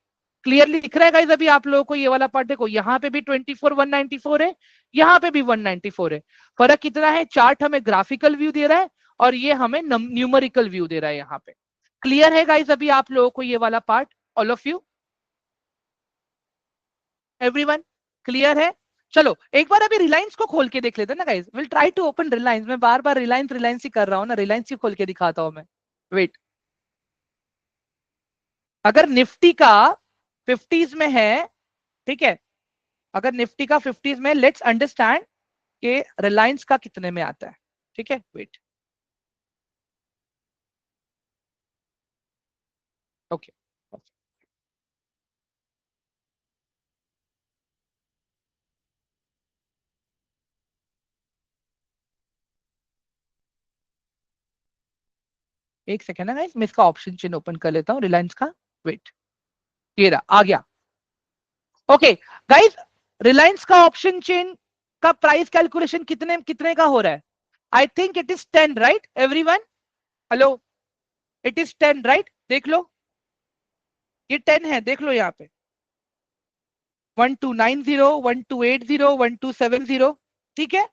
क्लियरली दिख रहा है गाइस अभी आप लोगों को ये वाला पार्ट? देखो यहाँ पे भी 24,194 है, यहाँ पे भी 194 है। फर्क कितना है, चार्ट हमें ग्राफिकल व्यू दे रहा है और ये हमें न्यूमेरिकल व्यू दे रहा है यहाँ पे। क्लियर है गाइस अभी आप लोगों को ये वाला part, all of you, everyone clear है? चलो एक बार अभी रिलायंस को खोल के देख लेते हैं ना guys, will try to open Reliance. मैं बार बार रिलायंस रिलायंस ही कर रहा हूँ ना, रिलायंस ही खोल के दिखाता हूं मैं। वेट, अगर निफ्टी का 50s में है, ठीक है, अगर निफ्टी का 50s में, लेट्स अंडरस्टैंड कि रिलायंस का कितने में आता है, ठीक है। वेट, ओके, एक सेकेंड है गाइस, मैं इसका ऑप्शन चेन ओपन कर लेता हूँ रिलायंस का। वेट, ये रहा, आ गया। ओके गाइस, रिलायंस का ऑप्शन चेन का प्राइस कैलकुलेशन कितने कितने का हो रहा है? I think it is 10, right everyone? Hello, it is 10 right? देख लो, ये 10 है, देख लो यहाँ पे 1290, 1280, 1270, ठीक है।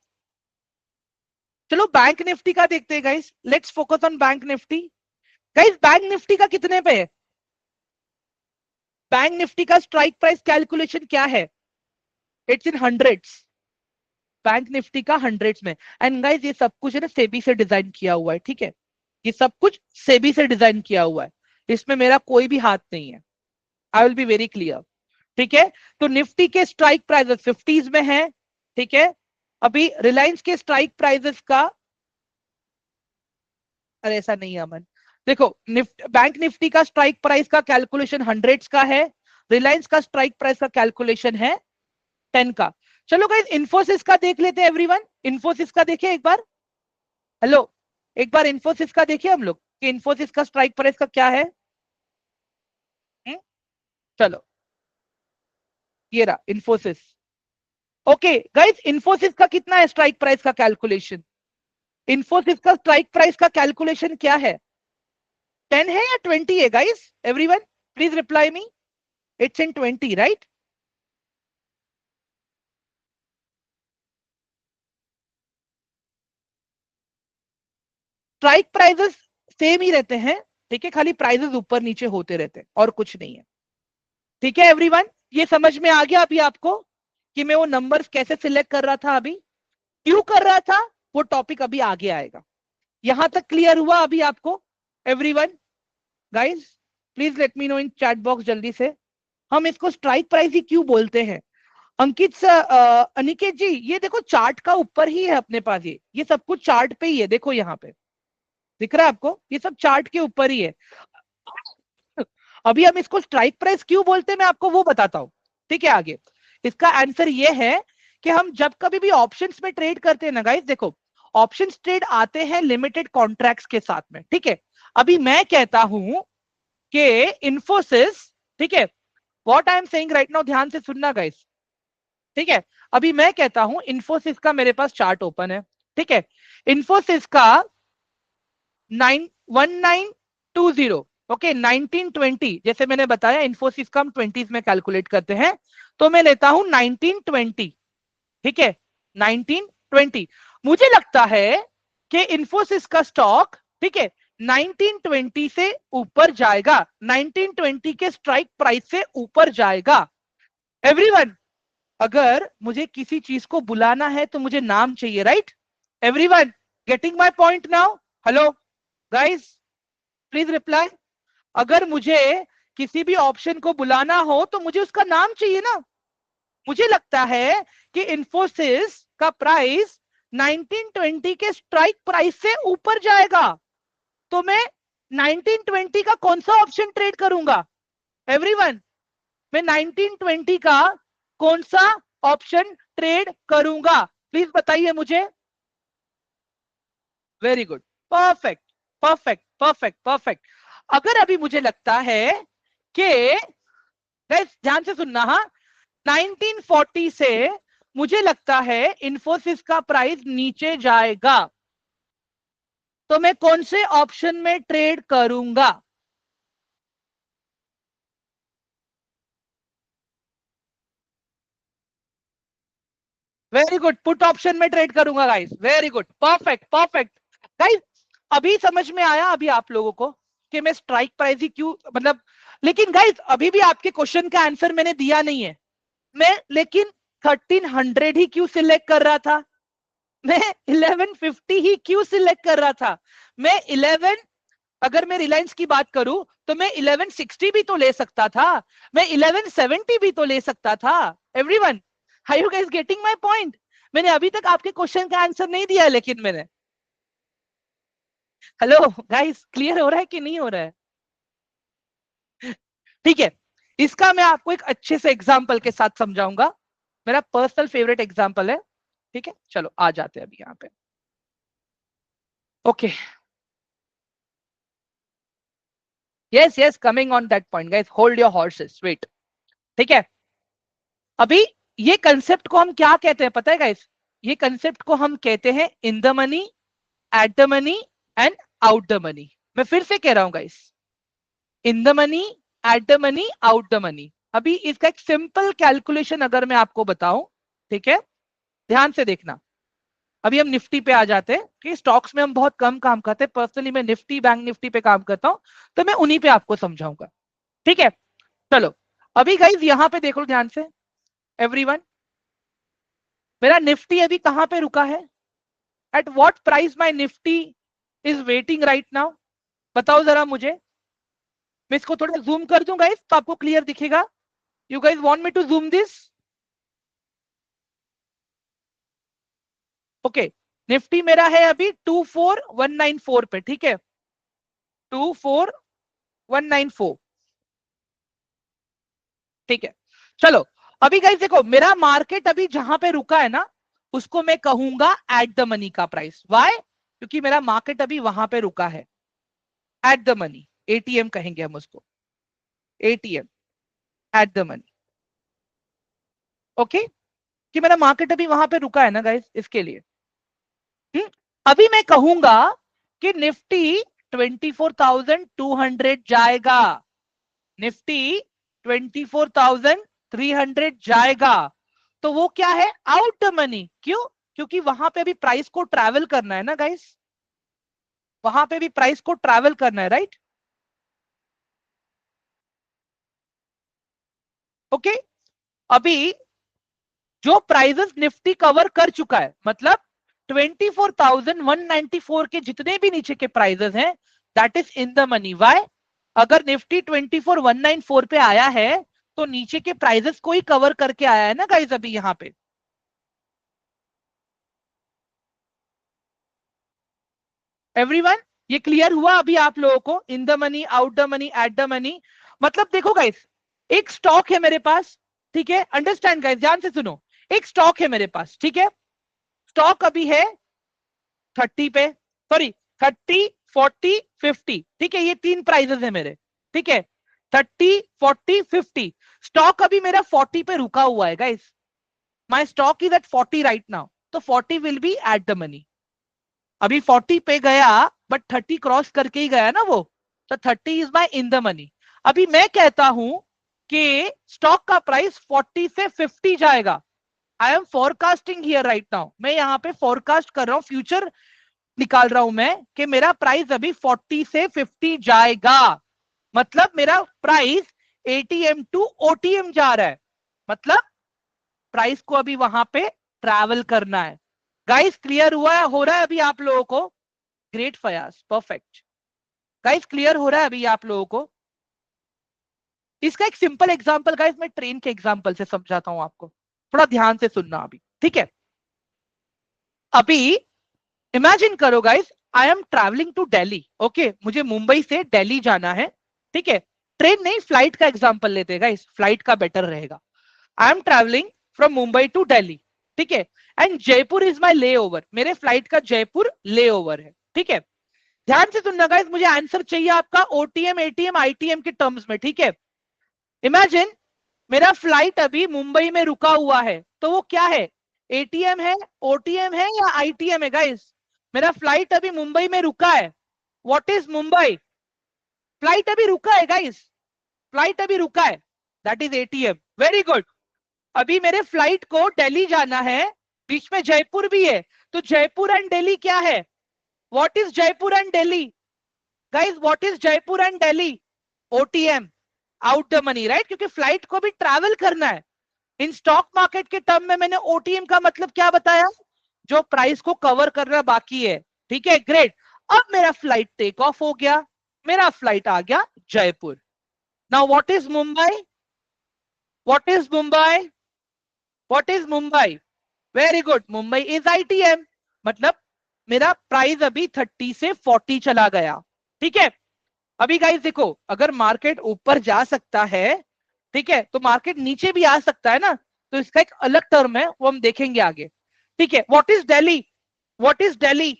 चलो बैंक निफ्टी का देखते हैं guys, let's focus on bank Nifty. Guys bank Nifty का कितने पे है? बैंक निफ्टी का स्ट्राइक प्राइस कैलकुलेशन क्या है? It's in hundreds. Bank Nifty का हंड्रेड्स में। एंड गाइस ये सब कुछ है ना सेबी से डिजाइन किया हुआ है, ठीक है। ये सब कुछ सेबी से डिजाइन किया हुआ है, इसमें मेरा कोई भी हाथ नहीं है। आई विल बी वेरी क्लियर, ठीक है। तो निफ्टी के स्ट्राइक प्राइसेस 50s में है, ठीक है। अभी रिलायंस के स्ट्राइक प्राइसेस का, अरे ऐसा नहीं है अमन, देखो बैंक निफ्टी का स्ट्राइक प्राइस का कैलकुलेशन हंड्रेड्स का है, रिलायंस का स्ट्राइक प्राइस का कैलकुलेशन है 10 का। चलो गाइस इंफोसिस का देख लेते हैं एवरीवन, इंफोसिस का देखिए एक बार। हेलो, एक बार इंफोसिस का देखिए हम लोग कि इंफोसिस का स्ट्राइक प्राइस का क्या है। हुँ? चलो ये रहा इंफोसिस। ओके गाइस, इंफोसिस का कितना है स्ट्राइक प्राइस का कैलकुलेशन? इंफोसिस का स्ट्राइक प्राइस का कैलकुलेशन क्या है? 10 है या 20 है guys? Everyone please reply me. It's in 20 right? Strike prices same ही रहते हैं, ठीक है, खाली प्राइसेस ऊपर नीचे होते रहते हैं और कुछ नहीं है, ठीक है एवरीवन। ये समझ में आ गया अभी आपको कि मैं वो नंबर्स कैसे सिलेक्ट कर रहा था, अभी क्यों कर रहा था, वो टॉपिक अभी आगे आएगा। यहां तक क्लियर हुआ अभी आपको everyone? Guys please let me no in chat box जल्दी से, हम इसको स्ट्राइक प्राइस ही क्यों बोलते हैं? अंकित सर, अनिकेत जी, ये देखो चार्ट का ऊपर ही है अपने पास, ये सब कुछ चार्ट पे ही है, देखो यहाँ पे दिख रहा है आपको, ये सब चार्ट के ऊपर ही है। अभी हम इसको स्ट्राइक प्राइस क्यों बोलते हैं मैं आपको वो बताता हूं, ठीक है। आगे इसका आंसर ये है कि हम जब कभी भी ऑप्शंस में ट्रेड करते हैं ना गाइस, देखो ऑप्शंस ट्रेड आते हैं लिमिटेड कॉन्ट्रैक्ट्स के साथ में, ठीक है। अभी मैं कहता हूं कि इंफोसिस, ठीक है, what I am saying right now, ध्यान से सुनना गाइस, ठीक है। अभी मैं कहता हूं इंफोसिस का मेरे पास चार्ट ओपन है, ठीक है। इंफोसिस का 1920, ओके 1920, जैसे मैंने बताया इंफोसिस का हम 20s में कैलकुलेट करते हैं, तो मैं लेता हूं 1920, ठीक है 1920। मुझे लगता है कि इन्फोसिस का स्टॉक, ठीक है, 1920 से ऊपर जाएगा, 1920 के स्ट्राइक प्राइस से ऊपर जाएगा। एवरीवन, अगर मुझे किसी चीज को बुलाना है तो मुझे नाम चाहिए, right? Everyone getting my point now? Hello guys, please reply. अगर मुझे किसी भी ऑप्शन को बुलाना हो तो मुझे उसका नाम चाहिए ना। मुझे लगता है कि इन्फोसिस का प्राइस 1920 के स्ट्राइक प्राइस से ऊपर जाएगा, तो मैं 1920 का कौन सा ऑप्शन ट्रेड करूंगा? एवरीवन, मैं 1920 का कौन सा ऑप्शन ट्रेड करूंगा? प्लीज बताइए मुझे। Very good, perfect perfect perfect perfect. अगर अभी मुझे लगता है कि, ध्यान से सुनना, हाँ, 1940 से मुझे लगता है इन्फोसिस का प्राइस नीचे जाएगा, तो मैं कौन से ऑप्शन में ट्रेड करूंगा? वेरी गुड, पुट ऑप्शन में ट्रेड करूंगा guys. Very good, perfect perfect. Guys, अभी समझ में आया अभी आप लोगों को कि मैं स्ट्राइक प्राइस ही क्यों, मतलब, लेकिन गाइस अभी भी आपके क्वेश्चन का आंसर मैंने दिया नहीं है। मैं लेकिन 1300 ही क्यों सिलेक्ट कर रहा था? मैं 1150 ही क्यों सिलेक्ट कर रहा था? मैं 11, अगर मैं रिलायंस की बात करूं तो मैं 1160 भी तो ले सकता था, मैं 1170 भी तो ले सकता था। Everyone, are you guys getting my point? मैंने अभी तक आपके क्वेश्चन का आंसर नहीं दिया है, लेकिन मैंने, हेलो गाइस, क्लियर हो रहा है कि नहीं हो रहा है? ठीक है, इसका मैं आपको एक अच्छे से एग्जांपल के साथ समझाऊंगा। मेरा पर्सनल फेवरेट एग्जांपल है। ठीक है, चलो आ जाते हैं अभी यहाँ पे। Okay, yes yes, coming on that point guys, hold your horses, wait. ठीक है, अभी ये कंसेप्ट को हम क्या कहते हैं पता है गाइस? ये कंसेप्ट को हम कहते हैं इन the money, eight the money and out the money. मैं फिर से कह रहा हूं guys, in the money, eight the money, out the money. अभी इसका एक सिंपल कैलकुलेशन अगर मैं आपको बताऊं, ठीक है, ध्यान से देखना। अभी हम निफ्टी पे आ जाते हैं कि स्टॉक्स में हम बहुत कम काम करते हैं। पर्सनली मैं निफ्टी, बैंक निफ्टी पे काम करता हूं, तो मैं उन्हीं पे आपको समझाऊंगा। ठीक है, चलो अभी गाइज यहां पे देखो ध्यान से, एवरीवन, मेरा निफ्टी अभी कहां पे रुका है? At what price my Nifty is waiting right now? बताओ जरा मुझे। मैं इसको थोड़ा जूम कर दूं गाइस तो आपको क्लियर दिखेगा। You guys want me to zoom this? Okay, Nifty मेरा है अभी 24194 पे, ठीक है, 24194। ठीक है, चलो अभी गाइस देखो, मेरा मार्केट अभी जहां पे रुका है ना, उसको मैं कहूंगा एट द मनी का प्राइस। वाई? क्योंकि मेरा मार्केट अभी वहां पे रुका है, एट द मनी, एटीएम कहेंगे हम उसको, ATM, eight the money. Okay, कि मेरा मार्केट अभी वहां पे रुका है ना गाइस, इसके लिए। अभी मैं कहूंगा कि निफ्टी 24,200 जाएगा, निफ्टी 24,300 जाएगा, तो वो क्या है? Out the money. क्यों? क्योंकि वहां पे भी प्राइस को ट्रैवल करना है ना गाइस, वहां पे भी प्राइस को ट्रैवल करना है, राइट? ओके, अभी जो प्राइजेस निफ्टी कवर कर चुका है, मतलब 24,194 के जितने भी नीचे के प्राइजेस हैं, that is in the money. Why? अगर निफ्टी 24,194 पे आया है तो नीचे के प्राइजेस को ही कवर करके आया है ना गाइज अभी यहां पे। एवरीवन, ये क्लियर हुआ अभी आप लोगों को? इन the money, out the money, eight the money. मतलब देखो गाइस, एक स्टॉक है मेरे पास, ठीक है, अंडरस्टैंड गाइस, ध्यान से सुनो। एक स्टॉक है मेरे पास, ठीक है, स्टॉक अभी है 30 पे, सॉरी, 30, 40, 50, ठीक है, ये तीन प्राइजेस है मेरे, ठीक है, 30, 40, 50। स्टॉक अभी मेरा 40 पे रुका हुआ है guys, my stock is at 40 right now, तो 40 will be at the money. अभी 40 पे गया, बट 30 क्रॉस करके ही गया ना वो, तो 30 is my in the money. अभी मैं कहता हूं कि स्टॉक का प्राइस 40 से 50 जाएगा। I am forecasting here right now, मैं यहां पे फोरकास्ट कर रहा हूं फ्यूचर निकाल रहा हूं मैं कि मेरा प्राइस अभी 40 से 50 जाएगा, मतलब मेरा प्राइस एटीएम टू ओटीएम जा रहा है, मतलब प्राइस को अभी वहां पे ट्रैवल करना है। गाइस क्लियर हुआ है, हो रहा है अभी आप लोगों को? Great Fayaz, perfect. Guys clear हो रहा है अभी आप लोगों को? इसका एक सिंपल एग्जांपल गाइस मैं ट्रेन के एग्जांपल से समझाता हूं आपको, थोड़ा ध्यान से सुनना अभी, ठीक है? अभी इमेजिन करो guys, I am travelling to Delhi, okay, मुझे मुंबई से दिल्ली जाना है, ठीक है? ट्रेन नहीं, फ्लाइट का एग्जांपल लेते हैं गाइस, फ्लाइट का बेटर रहेगा। I am travelling from Mumbai to Delhi, ठीक है? एंड जयपुर इज माई ले ओवर, मेरे फ्लाइट का जयपुर ले ओवर है, ठीक है? ध्यान से सुनना गाइस, मुझे आंसर चाहिए आपका ओटीएम एटीएम आईटीएम के टर्म्स में, ठीक है? इमेजिन मेरा फ्लाइट अभी मुंबई में रुका हुआ है, तो वो क्या है? एटीएम है, ओटीएम है या आईटीएम है गाइस? मेरा फ्लाइट अभी मुंबई में रुका है, व्हाट इज मुंबई? फ्लाइट अभी रुका है गाइस, फ्लाइट अभी रुका है, that is ATM. Very good. अभी मेरे फ्लाइट को दिल्ली जाना है, बीच में जयपुर भी है, तो जयपुर एंड दिल्ली क्या है? What is Jaipur and Delhi? Guys what is Jaipur and Delhi? OTM, out the money, right? क्योंकि फ्लाइट को भी ट्रैवल करना है। इन स्टॉक मार्केट के टर्म में मैंने ओटीएम का मतलब क्या बताया? जो प्राइस को कवर करना बाकी है, ठीक है? ग्रेट। अब मेरा फ्लाइट टेक ऑफ हो गया, मेरा फ्लाइट आ गया Jaipur. Now what is Mumbai? What is Mumbai? What is Mumbai? Very good, Mumbai is ITM, मतलब मेरा प्राइस अभी 30 से 40 चला गया, ठीक है? अभी गाइस देखो, अगर मार्केट ऊपर जा सकता है, ठीक है, तो मार्केट नीचे भी आ सकता है ना, तो इसका एक अलग टर्म है, वो हम देखेंगे आगे, ठीक है? What is Delhi? What is Delhi?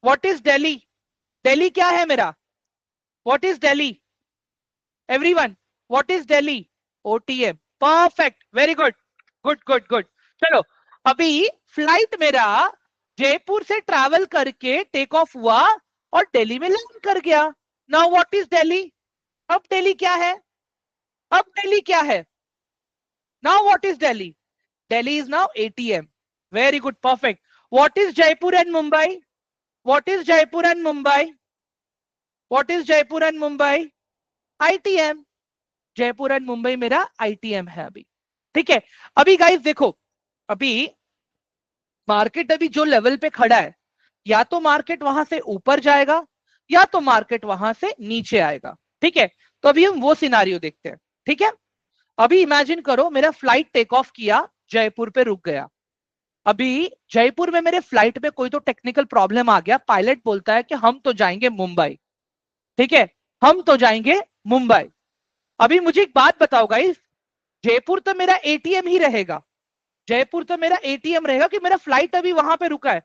What is Delhi? Delhi क्या है मेरा? What is Delhi? Everyone, what is Delhi? OTM, perfect, very good, good good good. चलो, अभी फ्लाइट मेरा जयपुर से ट्रैवल करके टेक ऑफ हुआ और दिल्ली में लैंड कर गया। Now what is Delhi? अब दिल्ली क्या है? अब दिल्ली क्या है? Now what is Delhi? Delhi is now ATM. Very good, perfect. What is Jaipur and Mumbai? What is Jaipur and Mumbai? What is Jaipur and Mumbai? ITM. Jaipur and Mumbai मेरा आईटीएम है अभी, ठीक है? अभी गाइस देखो, अभी मार्केट अभी जो लेवल पे खड़ा है, या तो मार्केट वहां से ऊपर जाएगा या तो मार्केट वहां से नीचे आएगा, ठीक है? तो अभी हम वो सिनारियो देखते हैं, ठीक है? अभी इमेजिन करो मेरा फ्लाइट टेक ऑफ किया, जयपुर पे रुक गया। अभी जयपुर में मेरे फ्लाइट में कोई तो टेक्निकल प्रॉब्लम आ गया, पायलट बोलता है कि हम तो जाएंगे मुंबई, ठीक है? हम तो जाएंगे मुंबई। अभी मुझे एक बात बताओ गाइस, जयपुर तो मेरा एटीएम ही रहेगा, जयपुर तो मेरा एटीएम रहेगा कि मेरा फ्लाइट अभी वहां पे रुका है,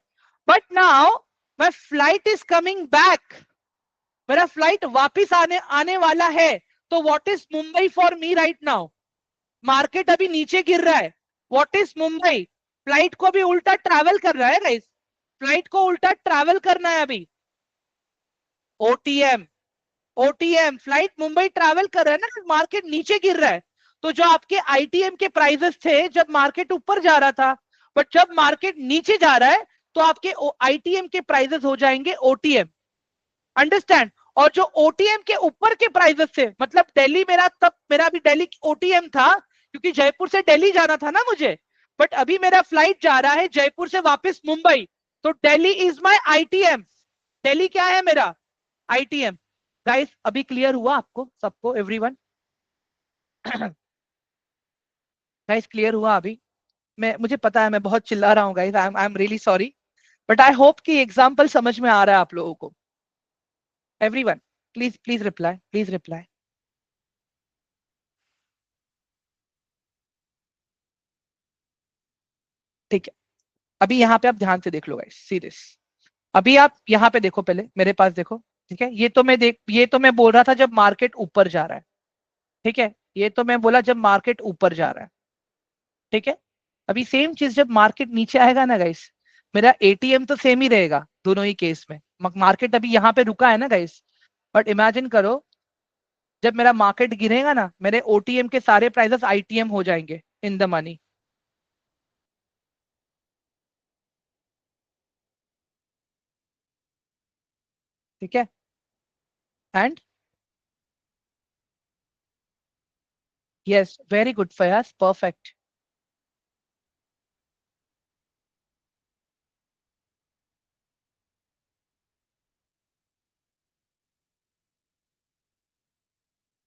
but now my flight is coming back, मेरा फ्लाइट वापिस आने आने वाला है, तो what is Mumbai for me right now? Market अभी नीचे गिर रहा है, व्हाट इज मुंबई? फ्लाइट को भी उल्टा ट्रैवल कर रहा है गाइस, फ्लाइट को उल्टा ट्रैवल करना है अभी, OTM. OTM, flight Mumbai travel कर रहा है ना, मार्केट नीचे गिर रहा है, तो जो आपके आईटीएम के प्राइसेस थे जब मार्केट ऊपर जा रहा था, बट जब मार्केट नीचे जा रहा है तो आपके आईटीएम के प्राइसेस हो जाएंगे ओटीएम, अंडरस्टैंड? और जो ओटीएम के ऊपर के प्राइसेस थे, मतलब दिल्ली मेरा, तब मेरा भी दिल्ली ओटीएम था क्योंकि जयपुर से दिल्ली जाना था ना मुझे, बट अभी मेरा फ्लाइट जा रहा है जयपुर से वापस मुंबई, तो Delhi is my ITM. Delhi क्या है मेरा? आईटीएम। गाइस अभी क्लियर हुआ आपको सबको, एवरीवन? गाइस क्लियर हुआ अभी? मैं, मुझे पता है मैं बहुत चिल्ला रहा हूँ guys, I am really sorry, but I hope कि एग्जांपल समझ में आ रहा है आप लोगों को। Everyone please please reply, please reply. ठीक है, अभी यहाँ पे आप ध्यान से देख लो गाइस, सीरियस। अभी आप यहाँ पे देखो, पहले मेरे पास देखो, ठीक है? ये तो मैं बोल रहा था जब मार्केट ऊपर जा रहा है, ठीक है? ये तो मैं बोला जब मार्केट ऊपर जा रहा है, ठीक है? अभी सेम चीज जब मार्केट नीचे आएगा ना गाइस, मेरा एटीएम तो सेम ही रहेगा दोनों ही केस में। मार्केट अभी यहाँ पे रुका है ना गाइस, बट इमेजिन करो जब मेरा मार्केट गिरेगा ना, मेरे ओटीएम के सारे प्राइसेस आईटीएम हो जाएंगे इन द मनी। ठीक है, and yes, very good Fayaz, perfect.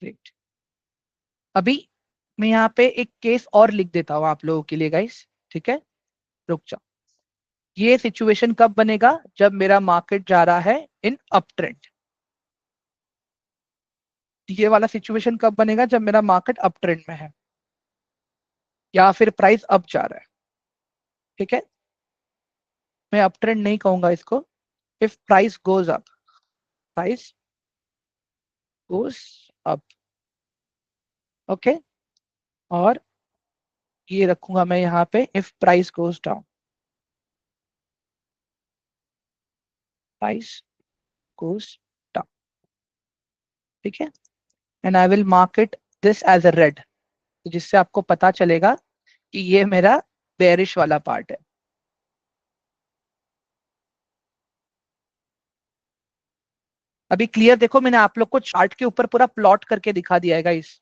Great. अभी मैं यहाँ पे एक केस और लिख देता हूँ आप लोगों के लिए गाइस, ठीक है, रुक जाओ। ये सिचुएशन कब बनेगा? जब मेरा मार्केट जा रहा है इन अप ट्रेंड। ये वाला सिचुएशन कब बनेगा? जब मेरा मार्केट अप ट्रेंड में है या फिर प्राइस अप जा रहा है। ठीक है, मैं अप ट्रेंड नहीं कहूंगा इसको। If price goes up, price goes up, okay. और ये रखूंगा मैं यहाँ पे, if price goes down, price goes down. ठीक है, and I will mark it this as a red, जिससे आपको पता चलेगा कि ये मेरा बेरिश वाला पार्ट है। अभी क्लियर देखो, मैंने आप लोग को चार्ट के ऊपर पूरा प्लॉट करके दिखा दिया है guys.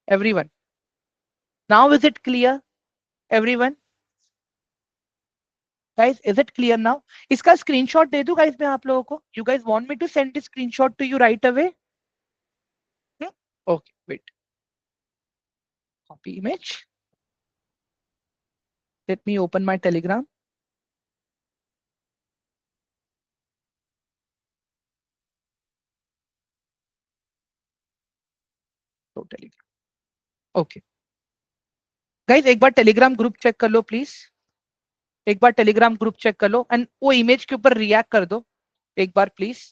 Everyone, now is it clear? Everyone guys, is it clear now? इसका स्क्रीनशॉट दे दूं गाइस मैं आप लोगों को? You guys want me to send this screenshot to you right away? Okay, wait, copy image, let me open my Telegram. तो Telegram, okay guys, एक बार टेलीग्राम ग्रुप चेक कर लो प्लीज। एक बार टेलीग्राम ग्रुप चेक कर लो and वो image के ऊपर रिएक्ट कर दो एक बार प्लीज।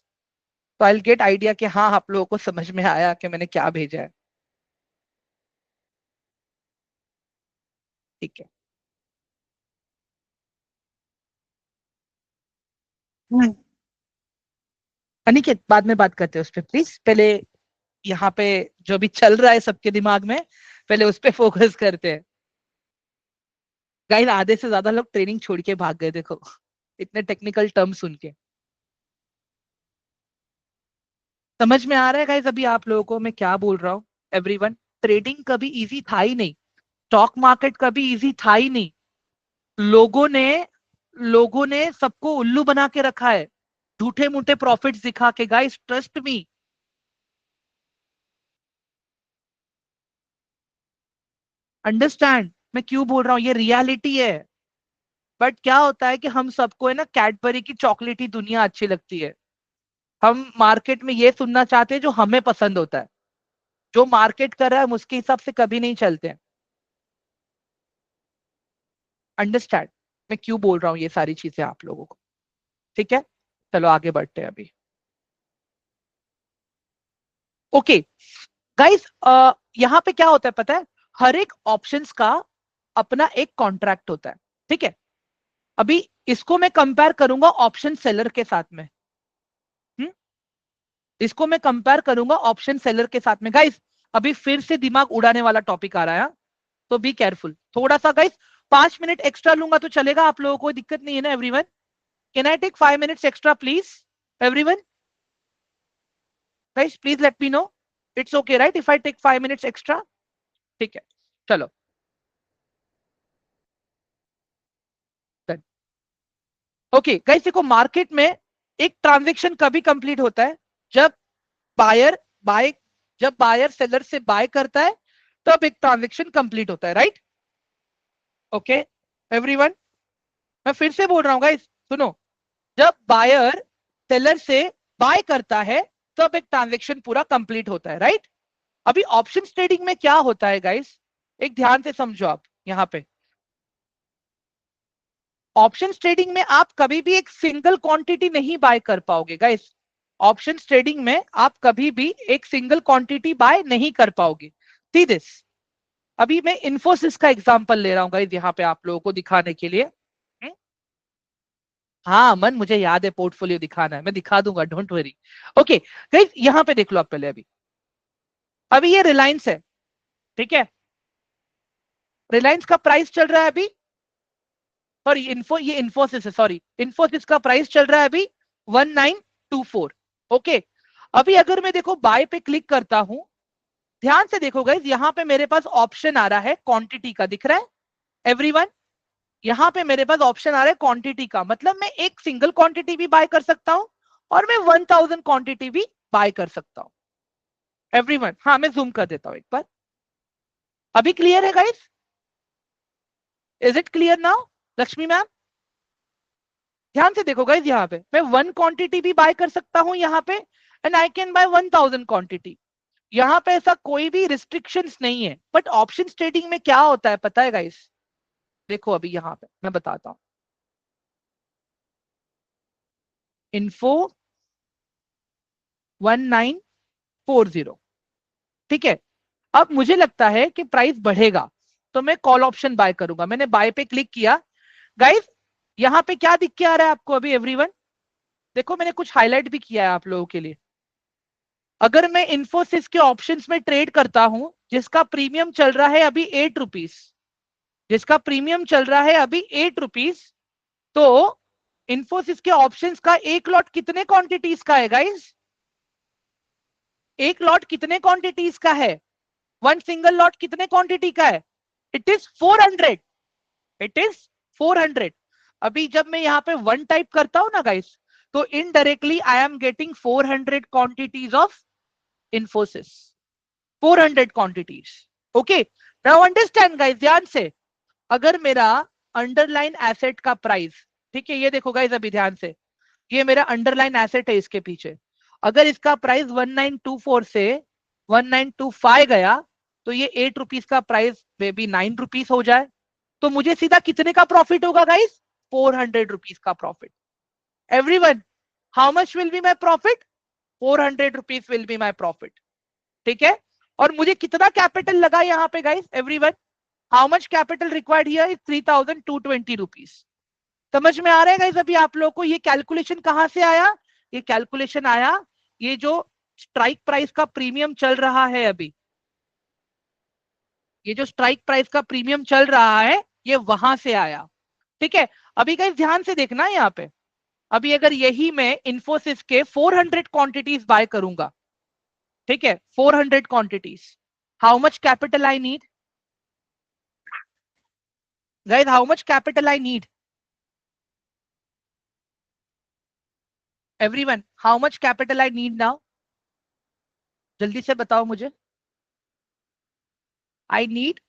तो आई विल गेट आइडिया कि हाँ आप लोगों को समझ में आया कि मैंने क्या भेजा है। ठीक है, हम्म, अनिकेत बाद में बात करते हैं उस पर प्लीज, पहले यहाँ पे जो भी चल रहा है सबके दिमाग में, पहले उस पर फोकस करते हैं। गाइस, आधे से ज्यादा लोग ट्रेनिंग छोड़ के भाग गए देखो, इतने टेक्निकल टर्म सुन के। समझ में आ रहा है गाइस अभी आप लोगों को मैं क्या बोल रहा हूँ? एवरीवन, ट्रेडिंग कभी इजी था ही नहीं, स्टॉक मार्केट कभी इजी था ही नहीं। लोगों ने लोगों ने सबको उल्लू बना के रखा है, झूठे मूठे प्रॉफिट्स दिखा के। गाइस ट्रस्ट मी, अंडरस्टैंड मैं क्यों बोल रहा हूँ, ये रियलिटी है। बट क्या होता है कि हम सबको है ना कैडबरी की चॉकलेटी दुनिया अच्छी लगती है। हम मार्केट में ये सुनना चाहते हैं जो हमें पसंद होता है। जो मार्केट कर रहा है हम उसके हिसाब से कभी नहीं चलते हैं। अंडरस्टैंड मैं क्यों बोल रहा हूँ ये सारी चीजें आप लोगों को? ठीक है, चलो आगे बढ़ते हैं अभी। ओके गाइस, यहाँ पे क्या होता है पता है? हर एक ऑप्शंस का अपना एक कॉन्ट्रैक्ट होता है। ठीक है, अभी इसको मैं कंपेयर करूंगा ऑप्शन सेलर के साथ में। हम्म, इसको मैं कंपेयर करूंगा ऑप्शन सेलर के साथ में। गाइस, अभी फिर से दिमाग उड़ाने वाला टॉपिक आ रहा है, हाँ? तो बी केयरफुल थोड़ा सा गाइस। 5 मिनट एक्स्ट्रा लूंगा तो चलेगा आप लोगों को? दिक्कत नहीं है ना everyone? Can I take 5 minutes extra please? Everyone guys, please let me know. It's okay right if I take 5 minutes extra? ठीक है, चलो। ओके गाइस, देखो मार्केट में एक ट्रांजेक्शन कभी कंप्लीट होता है जब बायर बाय जब बायर सेलर से बाय करता है, तब एक ट्रांजेक्शन कंप्लीट होता है, राइट? ओके एवरीवन, मैं फिर से बोल रहा हूँ गाइस, सुनो। जब बायर सेलर से बाय करता है, तब एक ट्रांजेक्शन पूरा कंप्लीट होता है, राइट? अभी ऑप्शन ट्रेडिंग में क्या होता है गाइस, एक ध्यान से समझो आप यहाँ पे। ऑप्शन ट्रेडिंग में आप कभी भी एक सिंगल क्वांटिटी नहीं बाय कर पाओगे गाइस। ऑप्शन ट्रेडिंग में आप कभी भी एक सिंगल क्वांटिटी बाय नहीं कर पाओगे। सी दिस, अभी मैं इन्फोसिस का एग्जांपल ले रहा हूँ गाइस यहाँ पे आप लोगों को दिखाने के लिए। हम्म? हाँ मन, मुझे याद है पोर्टफोलियो दिखाना है, मैं दिखा दूंगा, डोंट वरी। ओके गाइस, यहाँ पे देख लो आप पहले। अभी अभी ये रिलायंस है, ठीक है? रिलायंस का प्राइस चल रहा है अभी, सॉरी ये इन्फोसिस है, सॉरी इन्फोसिस का प्राइस चल रहा है अभी 1924। ओके, अभी अगर मैं देखो बाय पे क्लिक करता हूं, ध्यान से देखो गाइस, यहां पे मेरे पास ऑप्शन आ रहा है क्वांटिटी का, दिख रहा है एवरीवन? यहां पे मेरे पास ऑप्शन आ रहा है क्वांटिटी का, मतलब मैं एक सिंगल क्वांटिटी भी बाय कर सकता हूं और मैं 1000 क्वांटिटी भी बाय कर सकता हूं। एवरीवन, हाँ मैं जूम कर देता हूं एक बार। अभी क्लियर है guys? Is it clear now Lakshmi ma'am? ध्यान से देखो गाइस, यहाँ पे मैं 1 क्वांटिटी भी बाय कर सकता हूं यहाँ पे, and I can buy 1000 quantity. यहाँ पे ऐसा कोई भी रिस्ट्रिक्शंस नहीं है। बट ऑप्शन ट्रेडिंग में क्या होता है पता है गाइस? देखो अभी यहाँ पे मैं बताता हूं, इन्फो 1940, ठीक है। अब मुझे लगता है कि प्राइस बढ़ेगा तो मैं कॉल ऑप्शन बाय करूंगा। मैंने बाय पे क्लिक किया गाइस, यहाँ पे क्या दिख के आ रहा है आपको अभी एवरीवन? देखो मैंने कुछ हाईलाइट भी किया है आप लोगों के लिए। अगर मैं इन्फोसिस के ऑप्शंस में ट्रेड करता हूं, जिसका प्रीमियम चल रहा है अभी 8 रुपीज, जिसका प्रीमियम चल रहा है अभी 8 रुपीज, तो इन्फोसिस के ऑप्शंस का एक लॉट कितने क्वांटिटीज का है गाइस? एक लॉट कितने क्वांटिटीज का है? वन सिंगल लॉट कितने क्वांटिटी का है? It is 400। It is 400। अभी जब मैं यहाँ पे 1 टाइप करता हूं ना गाइस, तो indirectly I am getting 400 quantities of Infosys, 400 quantities. Okay, now understand guys ध्यान से, अगर मेरा अंडरलाइन एसेट का प्राइस, ठीक है, ये देखो गाइस अभी ध्यान से, ये मेरा अंडरलाइन एसेट है इसके पीछे, अगर इसका प्राइस 1924 से 1925 गया, तो ये 8 रुपीज का प्राइस मे बी 9 रुपीज हो जाए, तो मुझे सीधा कितने का प्रॉफिट होगा गाइस? 400 रुपीज का profit. Everyone, how much will be my profit? 400 rupees will be my profit, ठीक है। और मुझे कितना कैपिटल लगा यहाँ पे guys everyone? How much capital required here is 3220 rupees. समझ में आ रहा है गाइस अभी आप लोगों को? ये कैलकुलेशन कहां से आया? ये कैलकुलेशन आया, ये जो स्ट्राइक प्राइस का प्रीमियम चल रहा है अभी, ये जो स्ट्राइक प्राइस का प्रीमियम चल रहा है, ये वहां से आया, ठीक है। अभी गाइस ध्यान से देखना यहाँ पे, अभी अगर यही मैं इन्फोसिस के 400 क्वांटिटीज बाय करूंगा, ठीक है, 400 quantities, how much capital I need guys? How much capital I need everyone? How much capital I need now? जल्दी से बताओ मुझे। I need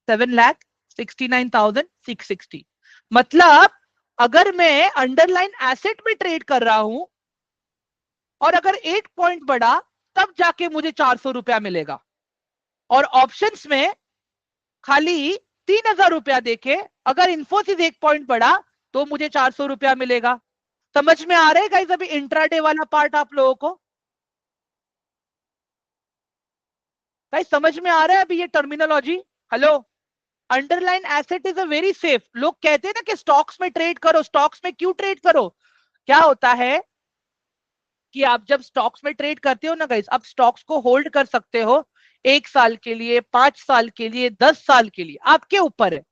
7,69,660। मतलब अगर मैं अंडरलाइन एसेट में ट्रेड कर रहा हूं और अगर 8 पॉइंट बढ़ा, तब जाके मुझे 400 रुपया मिलेगा, और ऑप्शंस में खाली 3,000 रुपया देके अगर इन्फोसिस 1 पॉइंट बढ़ा तो मुझे 400 रुपया मिलेगा। समझ में आ रहा है गाइस अभी इंट्राडे वाला पार्ट आप लोगों को? गाइस समझ में आ रहा है अभी ये terminology? Hello, underline asset is a very safe. लोग कहते हैं ना कि स्टॉक्स में ट्रेड करो, स्टॉक्स में क्यों ट्रेड करो? क्या होता है कि आप जब स्टॉक्स में ट्रेड करते हो ना गाइस, आप स्टॉक्स को होल्ड कर सकते हो 1 साल के लिए, 5 साल के लिए, 10 साल के लिए, आपके ऊपर है।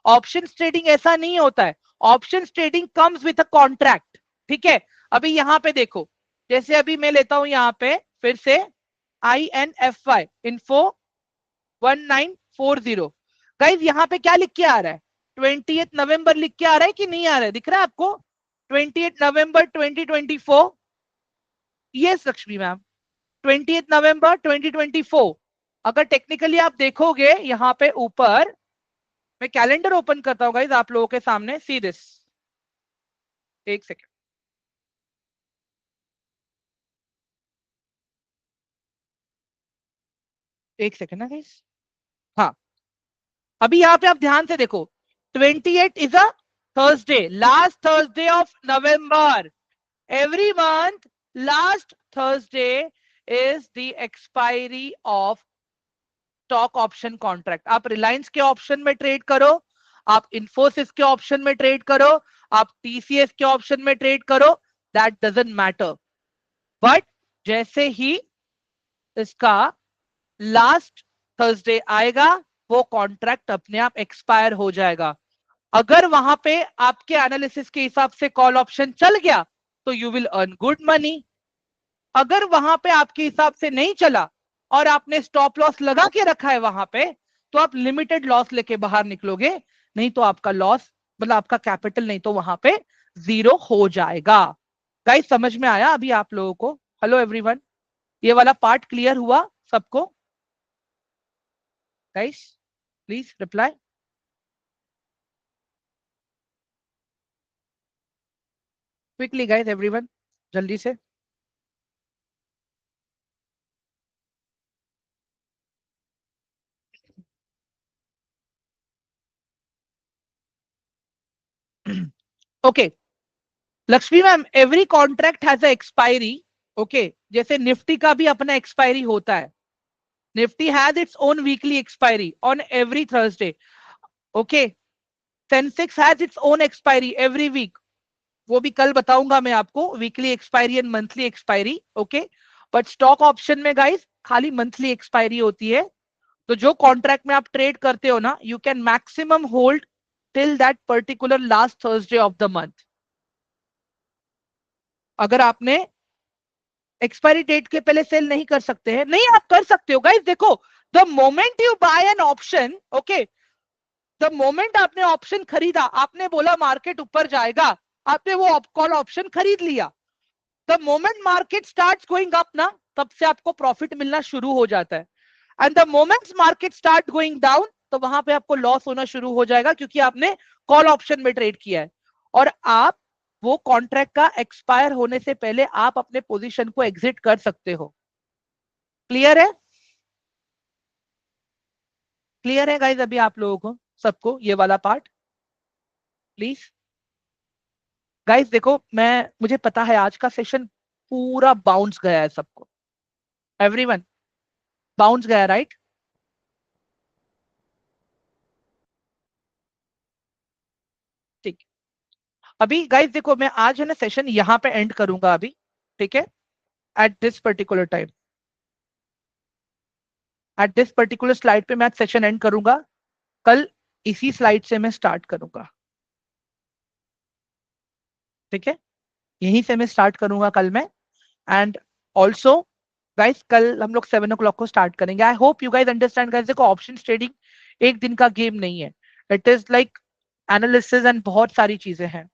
ऑप्शन ट्रेडिंग ऐसा नहीं होता है। Option trading comes with a contract, ठीक है। अभी यहां पे देखो, जैसे अभी मैं लेता हूं यहां पे फिर से INFY इन्फो 1940, गाइज यहाँ पे क्या लिख के आ रहा है? 20 नवंबर लिख के आ रहा है कि नहीं आ रहा है? दिख रहा है आपको? 20 नवंबर 2024। यस लक्ष्मी मैम, 20 नवंबर 2024। अगर टेक्निकली आप देखोगे यहाँ पे ऊपर, मैं कैलेंडर ओपन करता हूँ गाइज आप लोगों के सामने, सी दिस, एक सेकेंड, एक सेकेंड ना गाइज। हाँ, अभी यहाँ पे आप ध्यान से देखो, 28 is a Thursday, last Thursday of November. Every month, last Thursday is the expiry of stock option contract. आप रिलायंस के ऑप्शन में ट्रेड करो, आप इन्फोसिस के ऑप्शन में ट्रेड करो, आप TCS के ऑप्शन में ट्रेड करो, दैट डजंट मैटर। बट जैसे ही इसका लास्ट थर्सडे आएगा, वो कॉन्ट्रैक्ट अपने आप एक्सपायर हो जाएगा। अगर वहां पे आपके एनालिसिस के हिसाब से कॉल ऑप्शन चल गया, तो you will earn good money. अगर वहां पे आपके हिसाब से नहीं चला और आपने स्टॉप लॉस लगा के रखा है वहां पे, तो आप लिमिटेड लॉस लेके बाहर निकलोगे, नहीं तो आपका लॉस मतलब आपका कैपिटल नहीं तो वहां पे जीरो हो जाएगा। गाइस समझ में आया अभी आप लोगों को? हेलो एवरीवन, ये वाला पार्ट क्लियर हुआ सबको? Guys please reply. Quickly guys everyone, जल्दी से। Okay Lakshmi ma'am, every contract has a expiry. Okay, जैसे निफ्टी का भी अपना एक्सपायरी होता है। Nifty has its own weekly expiry on every Thursday. Okay, Sensex has its own expiry every week. वो भी कल बताऊंगा मैं आपको, weekly expiry and monthly expiry. Okay, but stock option में गाइस खाली मंथली एक्सपायरी होती है। तो जो कॉन्ट्रैक्ट में आप ट्रेड करते हो ना, you can maximum hold till that particular last Thursday of the month. अगर आपने एक्सपायरी डेट के पहले सेल नहीं कर सकते हैं, नहीं आप कर सकते हो गाइस। देखो, the moment you buy an option, okay, the moment आपने ऑप्शन खरीदा, आपने बोला मार्केट ऊपर जाएगा, आपने वो कॉल ऑप्शन खरीद लिया, the moment market start going up ना, तब से आपको प्रॉफिट मिलना शुरू हो जाता है। And the moment market start going down, तो वहां पे आपको लॉस होना शुरू हो जाएगा, क्योंकि आपने कॉल ऑप्शन में ट्रेड किया है। और आप वो कॉन्ट्रैक्ट का एक्सपायर होने से पहले आप अपने पोजीशन को एग्जिट कर सकते हो। क्लियर है? क्लियर है गाइज अभी आप लोगों को सबको ये वाला पार्ट? प्लीज गाइज देखो, मैं मुझे पता है आज का सेशन पूरा बाउंस गया है सबको। एवरीवन बाउंस गया, राइट? ठीक। अभी गाइज देखो, मैं आज है ना सेशन यहां पे एंड करूंगा अभी, ठीक है? At this particular time, at this particular slide पे मैं सेशन एंड करूंगा। कल इसी स्लाइड से मैं स्टार्ट करूंगा, ठीक है? यहीं से मैं स्टार्ट करूंगा कल मैं। एंड ऑल्सो गाइस कल हम लोग 7 o'clock को स्टार्ट करेंगे। I hope you guys understand guys. देखो, ऑप्शन ट्रेडिंग एक दिन का गेम नहीं है, it is like analysis and बहुत सारी चीजें हैं।